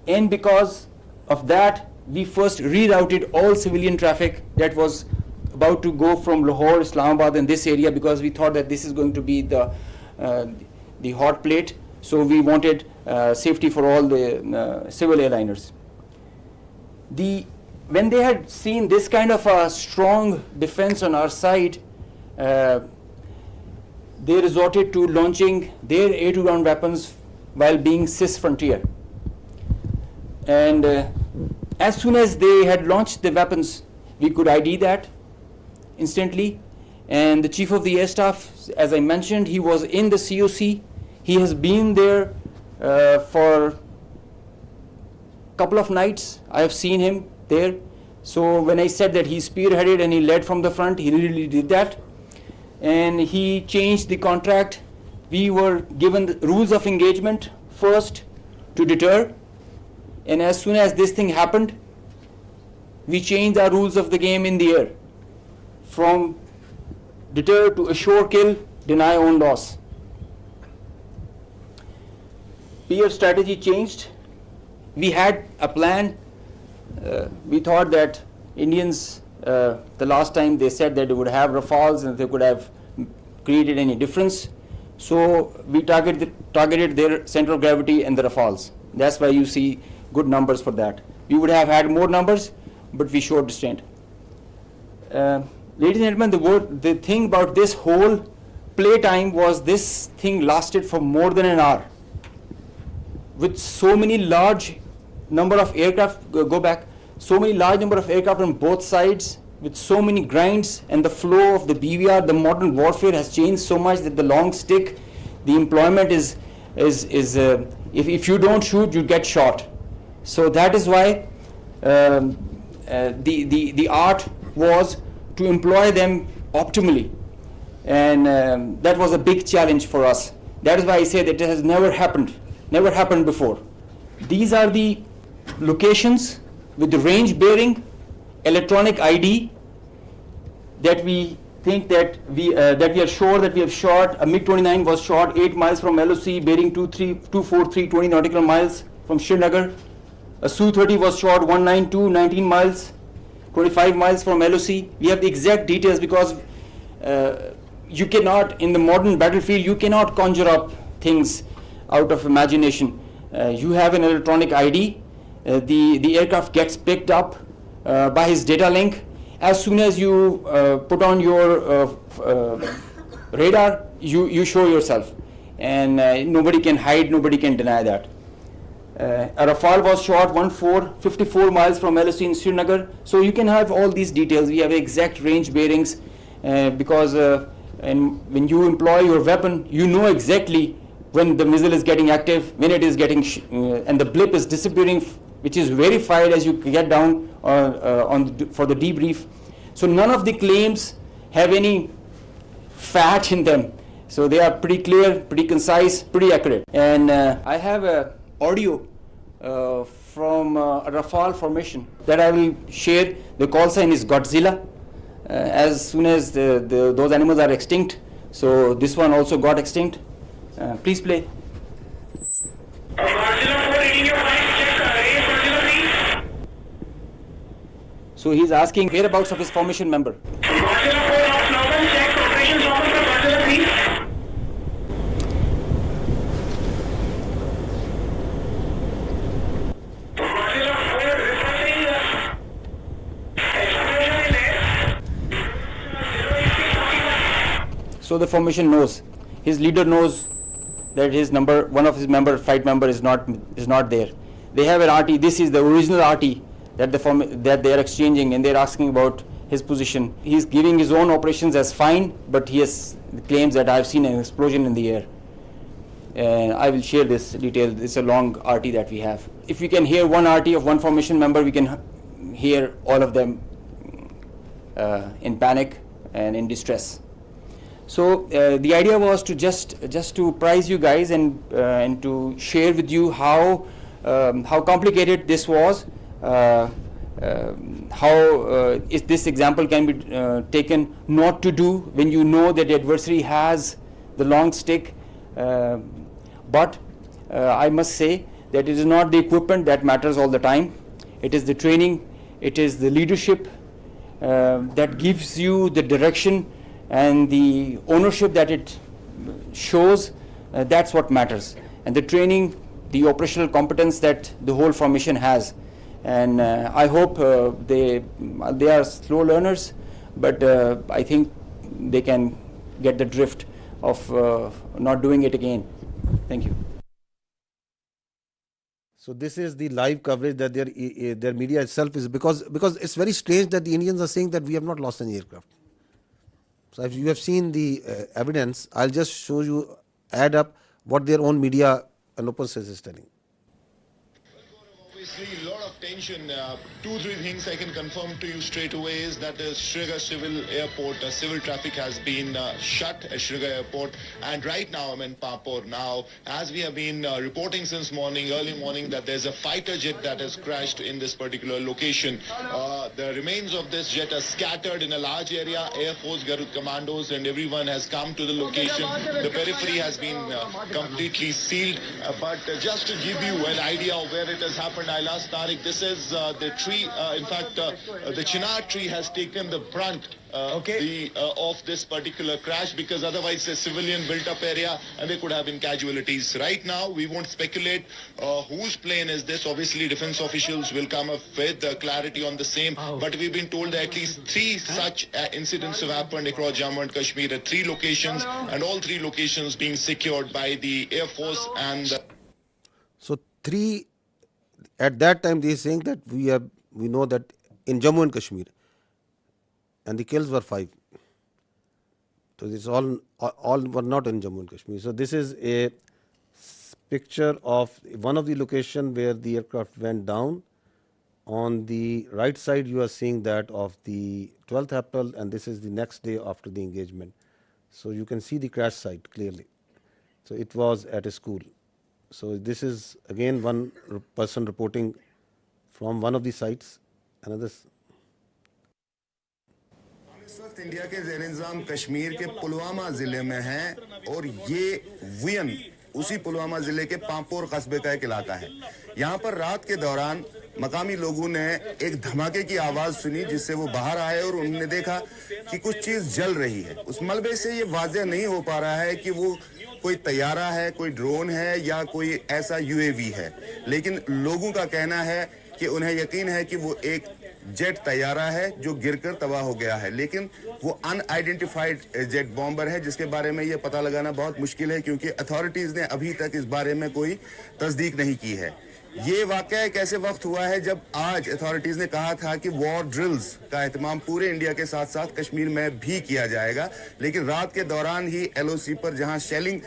and because of that, we first rerouted all civilian traffic that was about to go from Lahore, Islamabad, in this area, because we thought that this is going to be the hot plate. So we wanted safety for all the civil airliners. When they had seen this kind of a strong defense on our side, they resorted to launching their air-to-ground weapons while being cis-frontier. And as soon as they had launched the weapons, we could ID that instantly. And the Chief of the Air Staff, as I mentioned, he was in the COC. He has been there for a couple of nights. I have seen him there. So when I said that he spearheaded and he led from the front, he really did that. And he changed the contract. We were given the rules of engagement first to deter. And as soon as this thing happened, we changed our rules of the game in the air from deter to assure kill, deny own loss. PF strategy changed. We had a plan. We thought that Indians, the last time they said that they would have Rafales and they could have created any difference. So we targeted their center of gravity and the Rafales. That's why you see good numbers for that. We would have had more numbers, but we showed restraint. Ladies and gentlemen, the thing about this whole playtime was this thing lasted for more than an hour. With so many large number of aircraft, so many large number of aircraft on both sides, with so many grinds, and the flow of the BVR, the modern warfare has changed so much that the long stick, the employment is if you don't shoot, you get shot. So that is why the art was to employ them optimally, and that was a big challenge for us. That is why I say that it has never happened before. These are the locations with the range bearing, electronic ID, that we think that we are sure that we have shot. A MiG-29 was shot 8 miles from LOC, bearing 243, 20 nautical miles from Srinagar. A Su-30 was shot 192, 19 miles, 25 miles from LOC. We have the exact details because you cannot, in the modern battlefield, you cannot conjure up things out of imagination. You have an electronic ID. The aircraft gets picked up by his data link. As soon as you put on your radar, you show yourself, and nobody can hide, nobody can deny that. A Rafale was shot 54 miles from LOC in Srinagar. So you can have all these details. We have exact range bearings because and when you employ your weapon, you know exactly when the missile is getting active, when it is getting and the blip is disappearing, which is verified as you get down for the debrief. So none of the claims have any fat in them. So they are pretty clear, pretty concise, pretty accurate. And I have a audio from a Rafale formation that I will share. The call sign is Godzilla. As soon as those animals are extinct, so this one also got extinct. Please play. So he's asking whereabouts of his formation member. So the formation knows, his leader knows that his number, one of his flight member is not there. They have an RT. This is the original RT that they are exchanging, and they are asking about his position. He is giving his own operations as fine, but he has claims that I have seen an explosion in the air. And I will share this detail. It's a long RT that we have. If we can hear one RT of one formation member, we can hear all of them in panic and in distress. So the idea was to just to prize you guys and to share with you how complicated this was, how is this example can be taken not to do when you know that the adversary has the long stick. But I must say that it is not the equipment that matters all the time. It is the training, it is the leadership that gives you the direction and the ownership that it shows. That's what matters. And the training, the operational competence that the whole formation has. And I hope they are slow learners, but I think they can get the drift of not doing it again. Thank you. So this is the live coverage that their media itself is, because it's very strange that the Indians are saying that we have not lost any aircraft. So if you have seen the evidence, I'll just show you, add up what their own media and open source is telling. Obviously, a lot of tension. 2-3 things I can confirm to you straight away is that the Srinagar Civil Airport, civil traffic has been shut at Srinagar Airport. And right now I'm in Papur. Now, as we have been reporting since early morning, that there's a fighter jet that has crashed in this particular location. The remains of this jet are scattered in a large area. Air Force, Garud commandos and everyone has come to the location. The periphery has been completely sealed. But just to give you an idea of where it has happened, I'll ask Tariq. This is the tree. In fact, the chinar tree has taken the brunt of this particular crash, because otherwise it's a civilian built-up area and there could have been casualties. Right now, we won't speculate whose plane is this. Obviously, defense officials will come up with clarity on the same. But we've been told that at least 3 such incidents have happened across Jammu and Kashmir at 3 locations, and all 3 locations being secured by the Air Force and. So 3. At that time, they are saying that we know that in Jammu and Kashmir, and the kills were 5. So this all were not in Jammu and Kashmir. So this is a picture of one of the location where the aircraft went down. On the right side, you are seeing that of the 12th April, and this is the next day after the engagement. So you can see the crash site clearly. So it was at a school. So this is again one person reporting from one of the sites. Another. इस वक्त India के ज़ेर इंतज़ाम कश्मीर के पुलवामा ज़िले में हैं और ये वियन उसी पुलवामा ज़िले के पांपोर कस्बे का एक इलाका है। यहाँ पर रात के दौरान मकामी लोगों ने एक धमाके की आवाज़ सुनी, जिससे वो बाहर आए और उन्होंने देखा कि कुछ चीज़ जल रही है। उस मलबे से ये वाज़ेह नहीं हो पा रहा है कि वो कोई तैयारा है, कोई ड्रोन है या कोई ऐसा यूएवी है, लेकिन लोगों का कहना है कि उन्हें यकीन है कि वो एक जेट तैयारा है जो गिरकर तबाह हो गया है, लेकिन वो अनआइडेंटिफाइड जेट बॉम्बर है जिसके बारे में ये पता लगाना बहुत मुश्किल है, क्योंकि अथॉरिटीज़ ने अभी तक इस बारे में कोई तस्दीक नहीं की है। ये वाकया एक ऐसे वक्त हुआ है जब आज अथॉरिटीज़ ने कहा था कि वॉर ड्रिल्स का एहतमाम पूरे इंडिया के साथ साथ कश्मीर में भी किया जाएगा, लेकिन रात के दौरान ही एलओसी पर जहां शेलिंग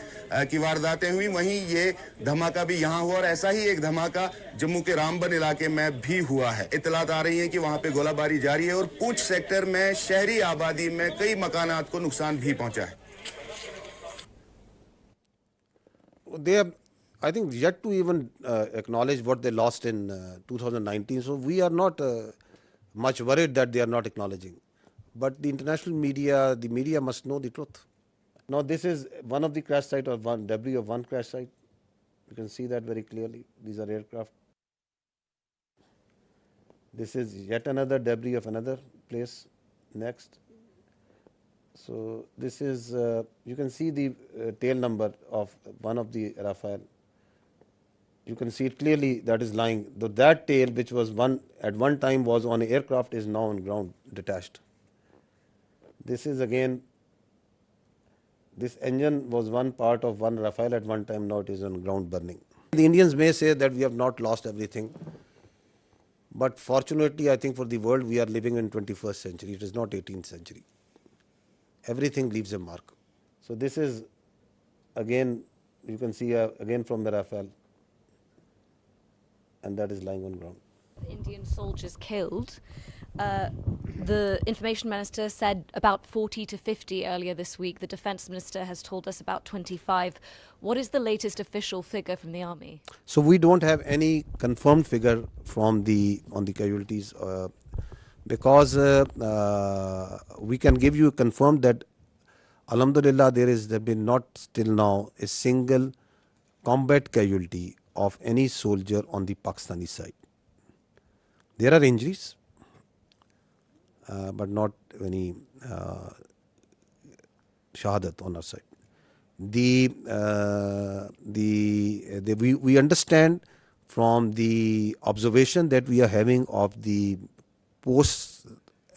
की वारदातें हुई, वहीं ये धमाका भी यहां हुआ और ऐसा ही एक धमाका जम्मू के रामबन इलाके में भी हुआ है। इत्तलात आ रही है कि वहां पे गोलाबारी जारी है और पूंछ सेक्टर में शहरी आबादी में कई मकानात को नुकसान भी पहुंचा है। I think yet to even acknowledge what they lost in 2019. So we are not much worried that they are not acknowledging. But the international media, the media must know the truth. Now this is one of the crash site or one debris of one crash site. You can see that very clearly. These are aircraft. This is yet another debris of another place. Next. So this is, you can see the tail number of one of the Rafale. You can see it clearly that is lying. Though that tail, which was at one time was on an aircraft, is now on ground, detached. This is again, this engine was one part of one Rafale at one time, now it is on ground burning. The Indians may say that we have not lost everything, but fortunately I think for the world we are living in 21st century, it is not 18th century. Everything leaves a mark. So this is again, you can see again from the Rafale, and that is lying on ground. Indian soldiers killed. The information minister said about 40 to 50 earlier this week. The defense minister has told us about 25. What is the latest official figure from the army? So we don't have any confirmed figure from on the casualties, because we can give you confirmed that alhamdulillah there has been not till now a single combat casualty of any soldier on the Pakistani side. There are injuries, but not any shahadat on our side. We understand from the observation that we are having of the posts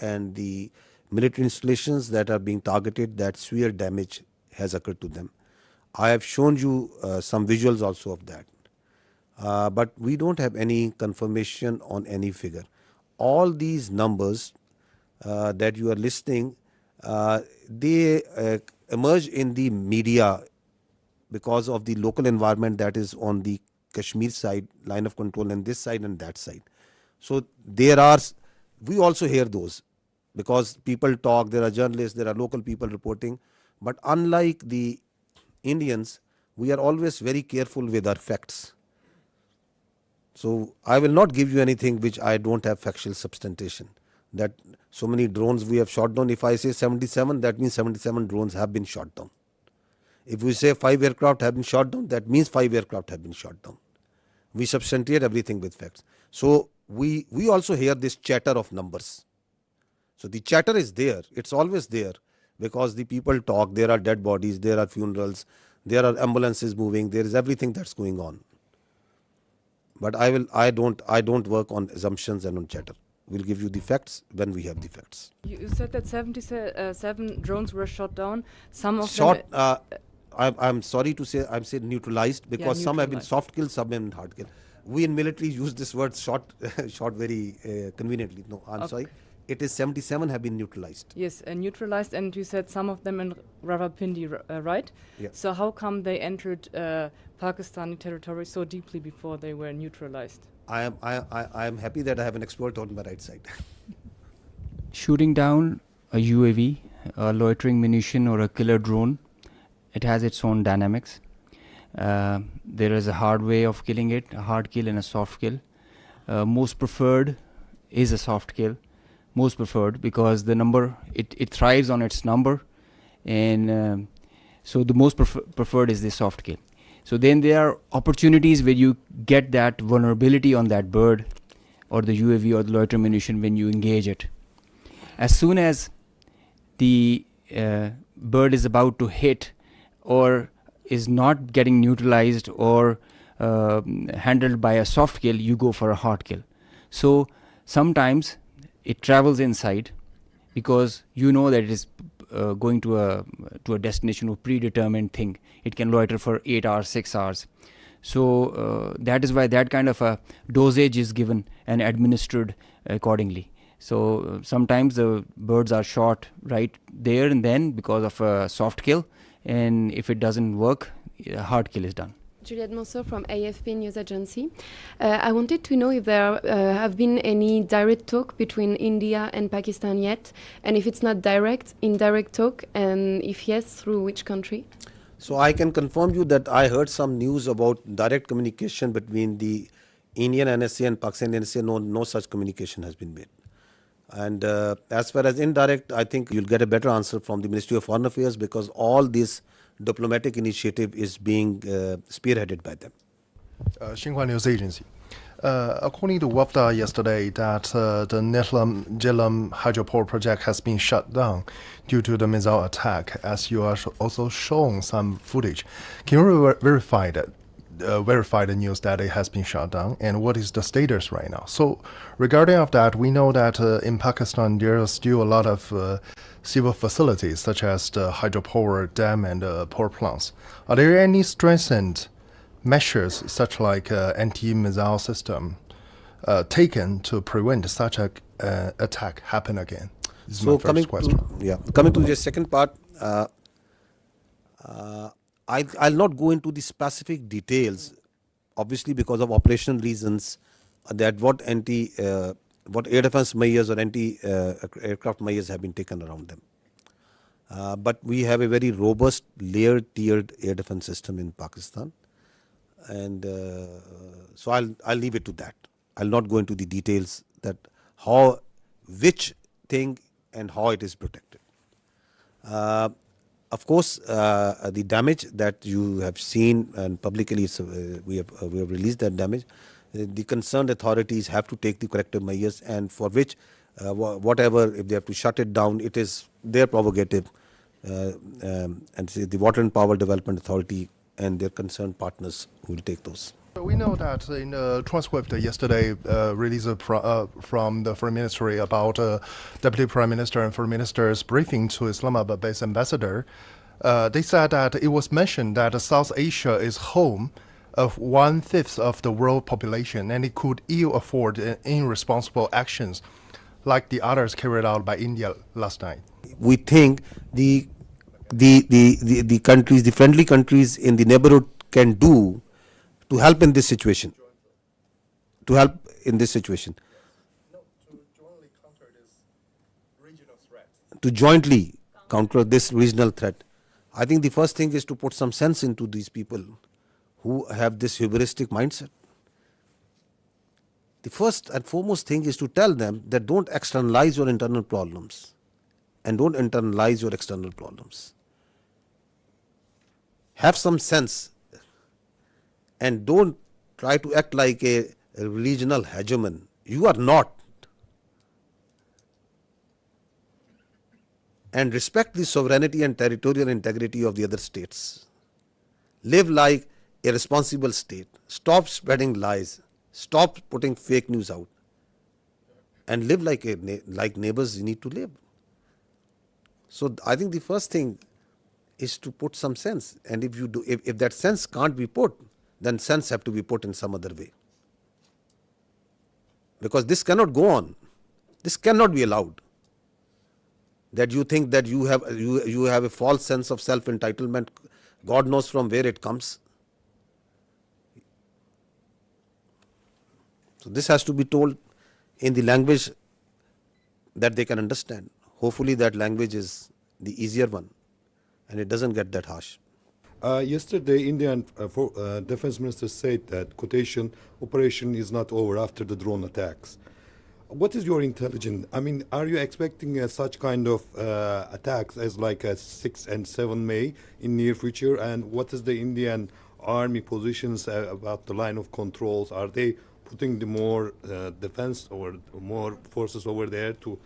and the military installations that are being targeted, that severe damage has occurred to them. I have shown you some visuals also of that. But we don't have any confirmation on any figure. All these numbers that you are listing, they emerge in the media because of the local environment that is on the Kashmir side, line of control, and this side and that side. So we also hear those because people talk, there are journalists, there are local people reporting. But unlike the Indians, we are always very careful with our facts. So I will not give you anything which I don't have factual substantiation. That so many drones we have shot down. If I say 77, that means 77 drones have been shot down. If we say 5 aircraft have been shot down, that means 5 aircraft have been shot down. We substantiate everything with facts. So we also hear this chatter of numbers. So the chatter is there. It's always there because the people talk. There are dead bodies. There are funerals. There are ambulances moving. There is everything that's going on. But I don't work on assumptions and on chatter. We'll give you the facts when we have the facts. You said that 77 drones were shot down. Some of them... I'm sorry to say, I'm saying neutralized because some have been soft killed, some have been hard killed. We in military use this word shot very conveniently. No, I'm sorry. It is 77 have been neutralized. Yes, neutralized, and you said some of them in Rawalpindi, right? Yeah. So how come they entered Pakistani territory so deeply before they were neutralized? I am happy that I have an expert on my right side. Shooting down a UAV, a loitering munition, or a killer drone, it has its own dynamics. There is a hard way of killing it, a hard kill and a soft kill. Most preferred is a soft kill. Most preferred because the number, it thrives on its number, and so the most preferred is the soft kill. So then there are opportunities where you get that vulnerability on that bird or the UAV or the loiter munition when you engage it. As soon as the bird is about to hit or is not getting neutralized or handled by a soft kill, you go for a hard kill. So sometimes it travels inside because you know that it is going to a destination or predetermined thing. It can loiter for 8 hours, 6 hours. So that is why that kind of a dosage is given and administered accordingly. So sometimes the birds are shot right there and then because of a soft kill, and if it doesn't work, a hard kill is done. Juliette Monceau from AFP News Agency. I wanted to know if there have been any direct talk between India and Pakistan yet, and if it's not direct, indirect talk, and if yes, through which country? So I can confirm you that I heard some news about direct communication between the Indian NSA and Pakistan NSA. No such communication has been made. And as far as indirect, I think you'll get a better answer from the Ministry of Foreign Affairs because all this diplomatic initiative is being spearheaded by them. Xinhua News Agency. According to WAFDA yesterday, that the Netlam Jelam hydropower project has been shut down due to the missile attack, as you are also shown some footage. Can you verify the news that it has been shut down, and what is the status right now? So regarding of that, we know that in Pakistan there are still a lot of civil facilities such as the hydropower dam and power plants. Are there any strengthened measures such like anti-missile system taken to prevent such a attack happen again? This is my first question. Coming to the second part, I'll not go into the specific details, obviously because of operational reasons, that what air defense measures or anti-aircraft measures have been taken around them. But we have a very robust layered tiered air defense system in Pakistan, and so I'll leave it to that. I'll not go into the details that which thing and how it is protected. Of course, the damage that you have seen and publicly we have released that damage. The concerned authorities have to take the corrective measures, and for which whatever, if they have to shut it down, it is their prerogative, and say the Water and Power Development Authority and their concerned partners will take those. We know that in the transcript yesterday released from the Foreign Ministry about Deputy Prime Minister and Foreign Minister's briefing to Islamabad-based ambassador, they said that it was mentioned that South Asia is home of 1/5 of the world population, and it could ill afford irresponsible actions like the others carried out by India last night. We think the countries, the friendly countries in the neighborhood can do to help in this situation. To jointly counter this regional threat. I think the first thing is to put some sense into these people who have this hubristic mindset. The first and foremost thing is to tell them that don't externalize your internal problems and don't internalize your external problems. Have some sense and don't try to act like a regional hegemon. You are not. And respect the sovereignty and territorial integrity of the other states. Live like a responsible state. Stop spreading lies. Stop putting fake news out. And live like neighbors you need to live. So I think the first thing is to put some sense. And if that sense can't be put, then sense have to be put in some other way. Because this cannot go on. This cannot be allowed. That you think that you have a false sense of self-entitlement, God knows from where it comes. So this has to be told in the language that they can understand. Hopefully that language is the easier one and it doesn't get that harsh. Yesterday, Indian Defense Minister said that quotation operation is not over after the drone attacks. What is your intelligence? I mean, are you expecting such kind of attacks as like a 6 and 7 May in near future? And what is the Indian army positions about the line of controls? Are they putting the more defense or more forces over there to,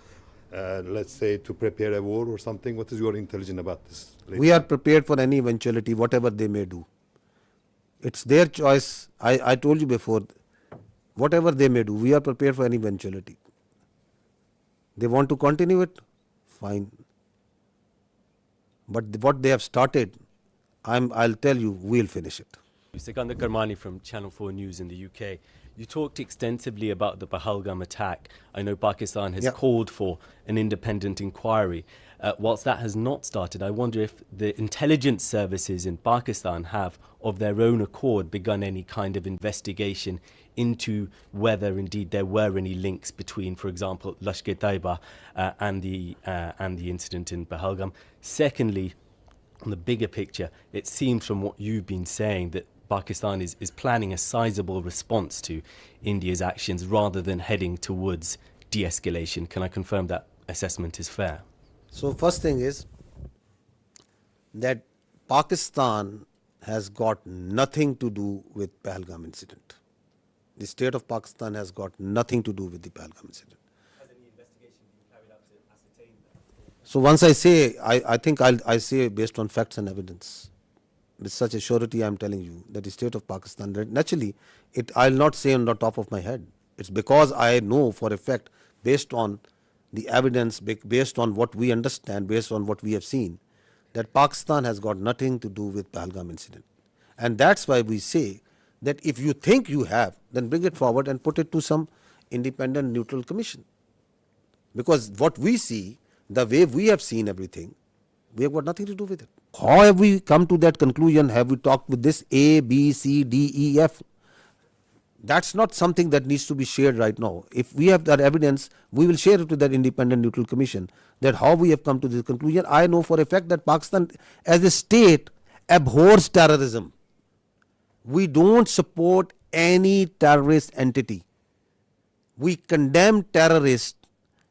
let's say, to prepare a war or something? What is your intelligence about this? We are prepared for any eventuality, whatever they may do. It's their choice. I told you before, whatever they may do, we are prepared for any eventuality. They want to continue it, fine. But what they have started, I'll tell you, we'll finish it. Sikandar Karmani from Channel 4 News in the UK. You talked extensively about the Pahalgam attack. I know Pakistan has called for an independent inquiry. Whilst that has not started, I wonder if the intelligence services in Pakistan have, of their own accord, begun any kind of investigation into whether indeed there were any links between, for example, Lashkar-e-Taiba and the incident in Pahalgam. Secondly, on the bigger picture, it seems from what you've been saying that Pakistan is planning a sizable response to India's actions rather than heading towards de-escalation. Can I confirm that assessment is fair? So first thing is that Pakistan has got nothing to do with Pahalgam incident. The state of Pakistan has got nothing to do with the Pahalgam incident. Has any investigation been carried out to ascertain that? So once I say, I think I say based on facts and evidence. With such a surety I am telling you that the state of Pakistan, naturally, I'll not say on the top of my head. It's because I know for a fact, based on the evidence, based on what we understand, based on what we have seen, that Pakistan has got nothing to do with Pahalgam incident. And that's why we say that if you think you have, then bring it forward and put it to some independent neutral commission. Because what we see, the way we have seen everything, we have got nothing to do with it. How have we come to that conclusion? Have we talked with this A, B, C, D, E, F? That's not something that needs to be shared right now. If we have that evidence, we will share it with that independent neutral commission, that how we have come to this conclusion. I know for a fact that Pakistan as a state abhors terrorism. We don't support any terrorist entity. We condemn terrorists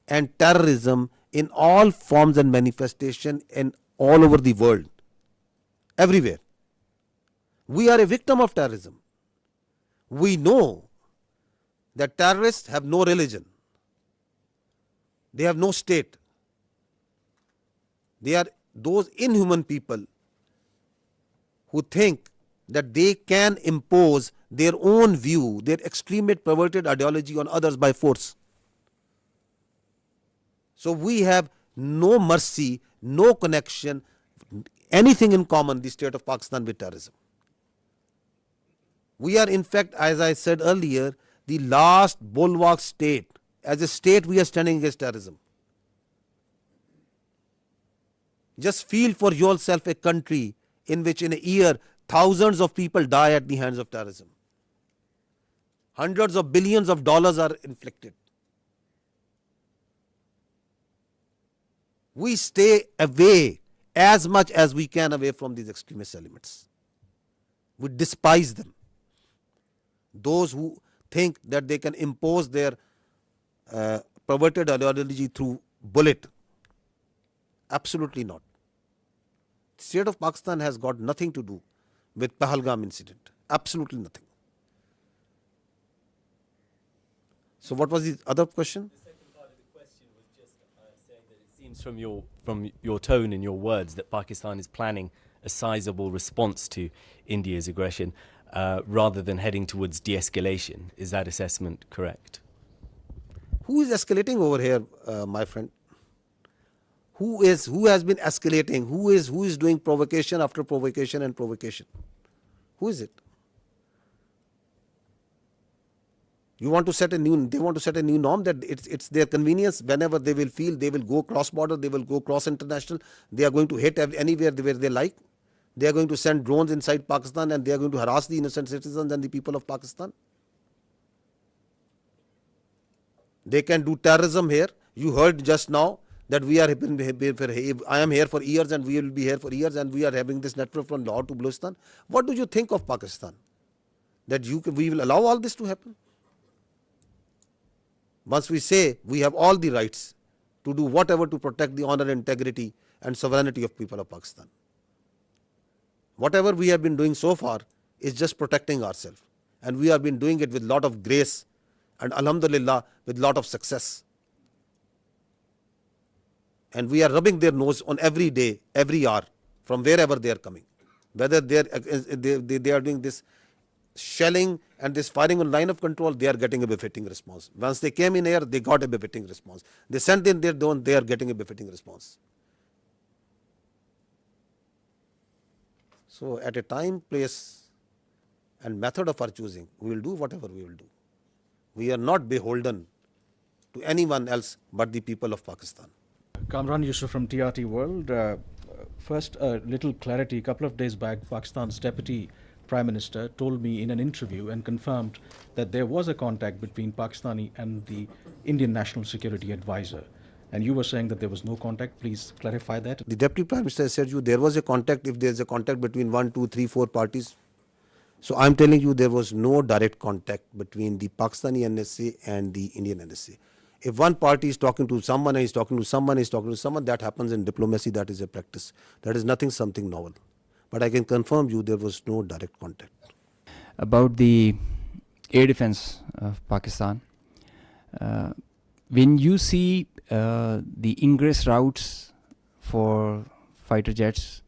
and terrorism in all forms and manifestation and all over the world, everywhere. We are a victim of terrorism. We know that terrorists have no religion. They have no state. They are those inhuman people who think that they can impose their own view, their extremist perverted ideology on others by force. So we have no mercy, no connection, anything in common, the state of Pakistan, with terrorism. We are in fact, as I said earlier, the last bulwark state. As a state, we are standing against terrorism. Just feel for yourself a country in which in a year thousands of people die at the hands of terrorism. Hundreds of billions of dollars are inflicted. We stay away as much as we can away from these extremist elements. We despise them. Those who think that they can impose their perverted ideology through bullet. Absolutely not. The state of Pakistan has got nothing to do with Pahalgam incident. Absolutely nothing. So what was the other question? The second part of the question was just saying that it seems from your tone and your words that Pakistan is planning a sizable response to India's aggression rather than heading towards de-escalation. Is that assessment correct? Who is escalating over here, my friend? Who has been escalating? Who is doing provocation after provocation and provocation? Who is it? They want to set a new norm that it's their convenience. Whenever they will feel, they will go cross border, they will go cross international. They are going to hit anywhere where they like. They are going to send drones inside Pakistan and they are going to harass the innocent citizens and the people of Pakistan. They can do terrorism here. You heard just now that I am here for years and we will be here for years and we are having this network from Lahore to Balochistan. What do you think of Pakistan? That we will allow all this to happen? Once we say we have all the rights to do whatever to protect the honor, integrity and sovereignty of people of Pakistan. Whatever we have been doing so far is just protecting ourselves. And we have been doing it with lot of grace and alhamdulillah with lot of success. And we are rubbing their nose on every day, every hour, from wherever they are coming. Whether they are doing this shelling and this firing on line of control, they are getting a befitting response. Once they came in here, they got a befitting response. They sent in their drone, they are getting a befitting response. So at a time, place and method of our choosing, we will do whatever we will do. We are not beholden to anyone else but the people of Pakistan. Kamran Yusuf from TRT World. First, a little clarity. A couple of days back, Pakistan's Deputy Prime Minister told me in an interview and confirmed that there was a contact between Pakistani and the Indian National Security Advisor. And you were saying that there was no contact. Please clarify that. The Deputy Prime Minister said there was a contact if there is a contact between 1, 2, 3, 4 parties. So I am telling you there was no direct contact between the Pakistani NSA and the Indian NSA. If one party is talking to someone and is talking to someone, that happens in diplomacy, that is a practice. That is something novel. But I can confirm you there was no direct contact. About the air defense of Pakistan, when you see the ingress routes for fighter jets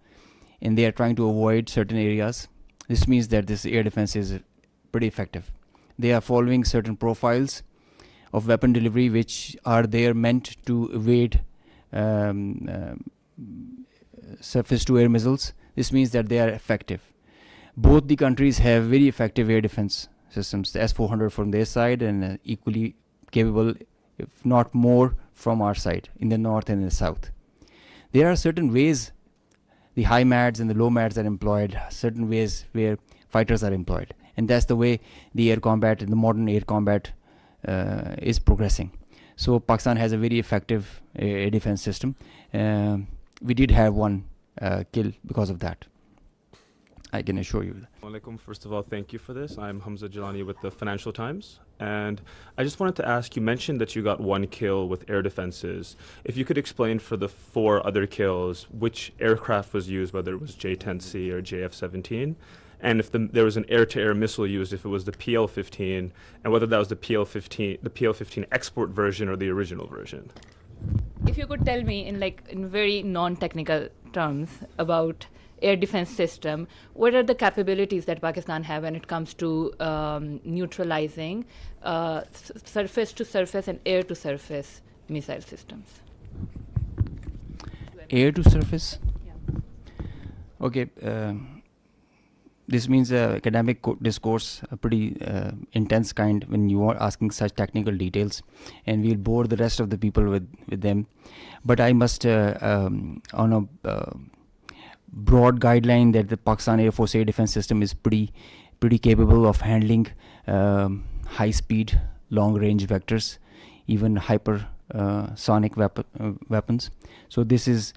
and they are trying to avoid certain areas, this means that this air defense is pretty effective. They are following certain profiles of weapon delivery which are there meant to evade surface to air missiles. This means that they are effective. Both the countries have very effective air defense systems, the S-400 from their side and equally capable, if not more, from our side in the north and in the south. There are certain ways the high MADs and the low MADs are employed, certain ways where fighters are employed, and that's the way the air combat and the modern air combat is progressing. So Pakistan has a very effective air defense system. We did have one kill because of that, I can assure you. Alaikum. First of all, thank you for this. I'm Hamza Jalani with the Financial Times. And I just wanted to ask, you mentioned that you got one kill with air defenses. If you could explain for the 4 other kills, which aircraft was used, whether it was J-10C or JF-17, and if there was an air-to-air missile used, if it was the PL-15, and whether that was the PL-15 export version or the original version. If you could tell me in very non-technical terms about air defense system, what are the capabilities that Pakistan have when it comes to neutralizing surface to surface and air to surface missile systems? Air to surface? Yeah. Okay. This means academic discourse, a pretty intense kind when you are asking such technical details, and we'll bore the rest of the people with them. But I must, on a broad guideline, that the Pakistan Air Force air defense system is pretty capable of handling high speed, long range vectors, even hypersonic weapons. So this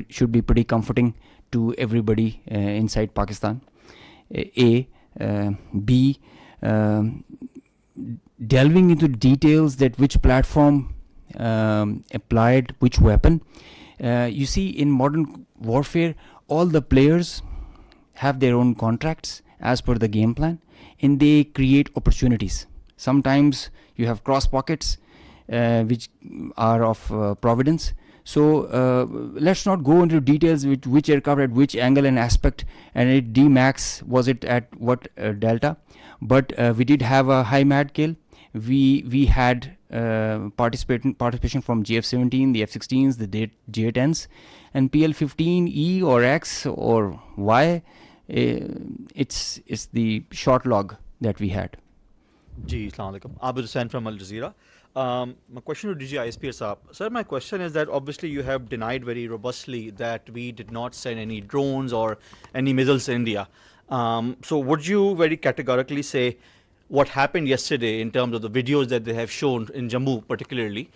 should be pretty comforting to everybody inside Pakistan. B, delving into details that which platform applied which weapon. You see, in modern warfare, all the players have their own contracts as per the game plan, and they create opportunities. Sometimes you have cross pockets which are of providence. So let's not go into details with which aircraft at which angle and aspect, and it D-max was it at what delta. But we did have a high MAD kill. We had participation from JF-17, the F-16s, the J-10s, and PL-15E or X or Y. It's the short log that we had. Ji, Assalamu alaikum. Abid Hussain from Al Jazeera. My question to DG ISPR Saab. Sir, my question is that obviously you have denied very robustly that we did not send any drones or any missiles to India. So would you very categorically say what happened yesterday in terms of the videos that they have shown in Jammu particularly,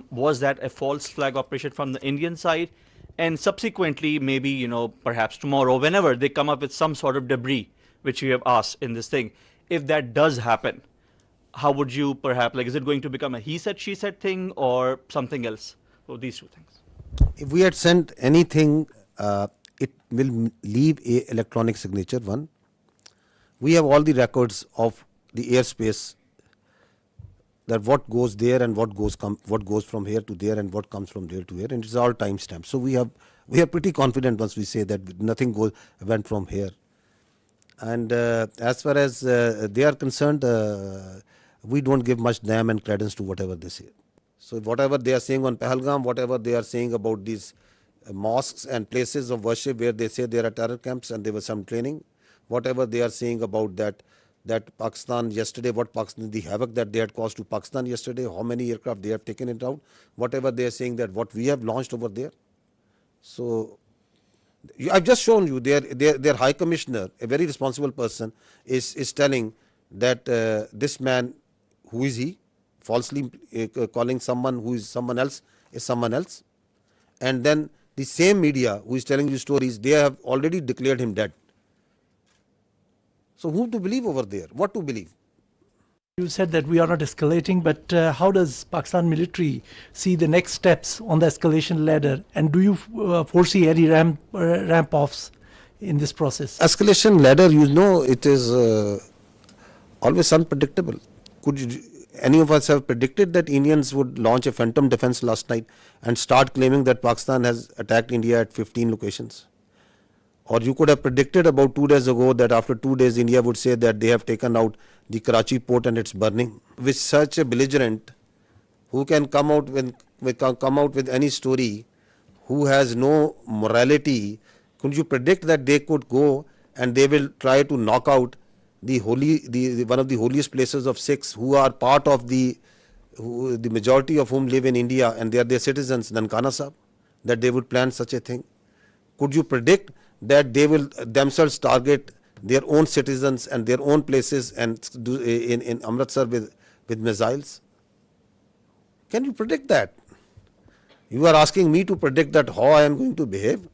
was that a false flag operation from the Indian side? And subsequently, maybe, you know, perhaps tomorrow, whenever they come up with some sort of debris, which you have asked in this thing, if that does happen, how would you perhaps, like, is it going to become a he said, she said thing or something else? So these two things. If we had sent anything, it will leave a electronic signature, one. We have all the records of the airspace, that what goes there and what goes from here to there and what comes from there to here, and it's all timestamped. So we are pretty confident once we say that nothing went from here. And as far as they are concerned, we don't give much damn and credence to whatever they say. So whatever they are saying on Pahalgam, whatever they are saying about these mosques and places of worship where they say there are terror camps and there was some training, whatever they are saying about that Pakistan yesterday, the havoc that they had caused to Pakistan yesterday, how many aircraft they have taken it out, whatever they are saying that what we have launched over there. So I've just shown you their High Commissioner, a very responsible person, is telling that this man, who is he, falsely calling someone who is someone else is someone else. And then the same media who is telling you stories, they have already declared him dead. So who to believe over there? What to believe? You said that we are not escalating, but how does Pakistan military see the next steps on the escalation ladder? And do you foresee any ramp-offs in this process? Escalation ladder, you know, it is always unpredictable. Could any of us have predicted that Indians would launch a phantom defense last night and start claiming that Pakistan has attacked India at 15 locations? Or you could have predicted about 2 days ago that after 2 days India would say that they have taken out the Karachi port and it's burning. With such a belligerent who can come out with any story, who has no morality, could you predict that they could go and they will try to knock out the one of the holiest places of Sikhs who are part of the majority of whom live in India and they are their citizens, Nankana Sahib, that they would plan such a thing? Could you predict that they will themselves target their own citizens and their own places and do in Amritsar with missiles? Can you predict that? You are asking me to predict that how I am going to behave?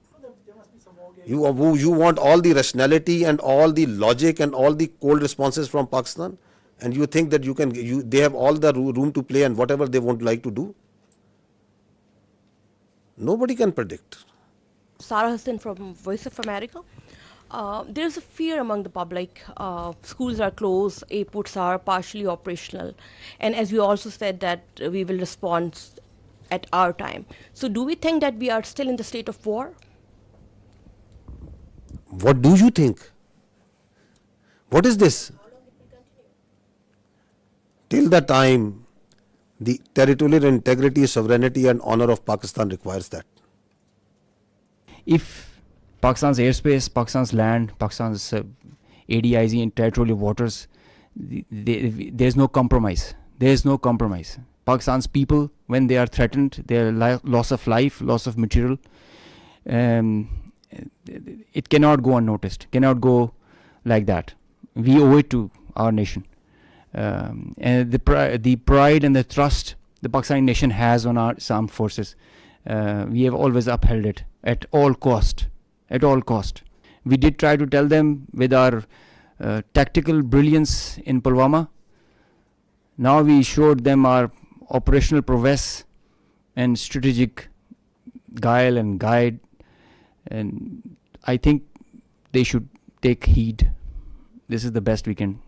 You want all the rationality and all the logic and all the cold responses from Pakistan, and you think that they have all the room to play and whatever they want like to do? Nobody can predict. Sara from Voice of America. There's a fear among the public. Schools are closed, airports are partially operational, and as you also said that we will respond at our time. So do we think that we are still in the state of war? What do you think? What is this? Till the time the territorial integrity, sovereignty and honor of Pakistan requires that. If Pakistan's airspace, Pakistan's land, Pakistan's ADIZ and territorial waters, there's no compromise. There's no compromise. Pakistan's people, when they are threatened, their loss of life, loss of material, it cannot go unnoticed, cannot go like that. We owe it to our nation. And the pride and the trust the Pakistani nation has on our armed forces, we have always upheld it at all cost. At all cost. We did try to tell them with our tactical brilliance in Pulwama. Now we showed them our operational prowess and strategic guile and guide, and I think they should take heed. This is the best we can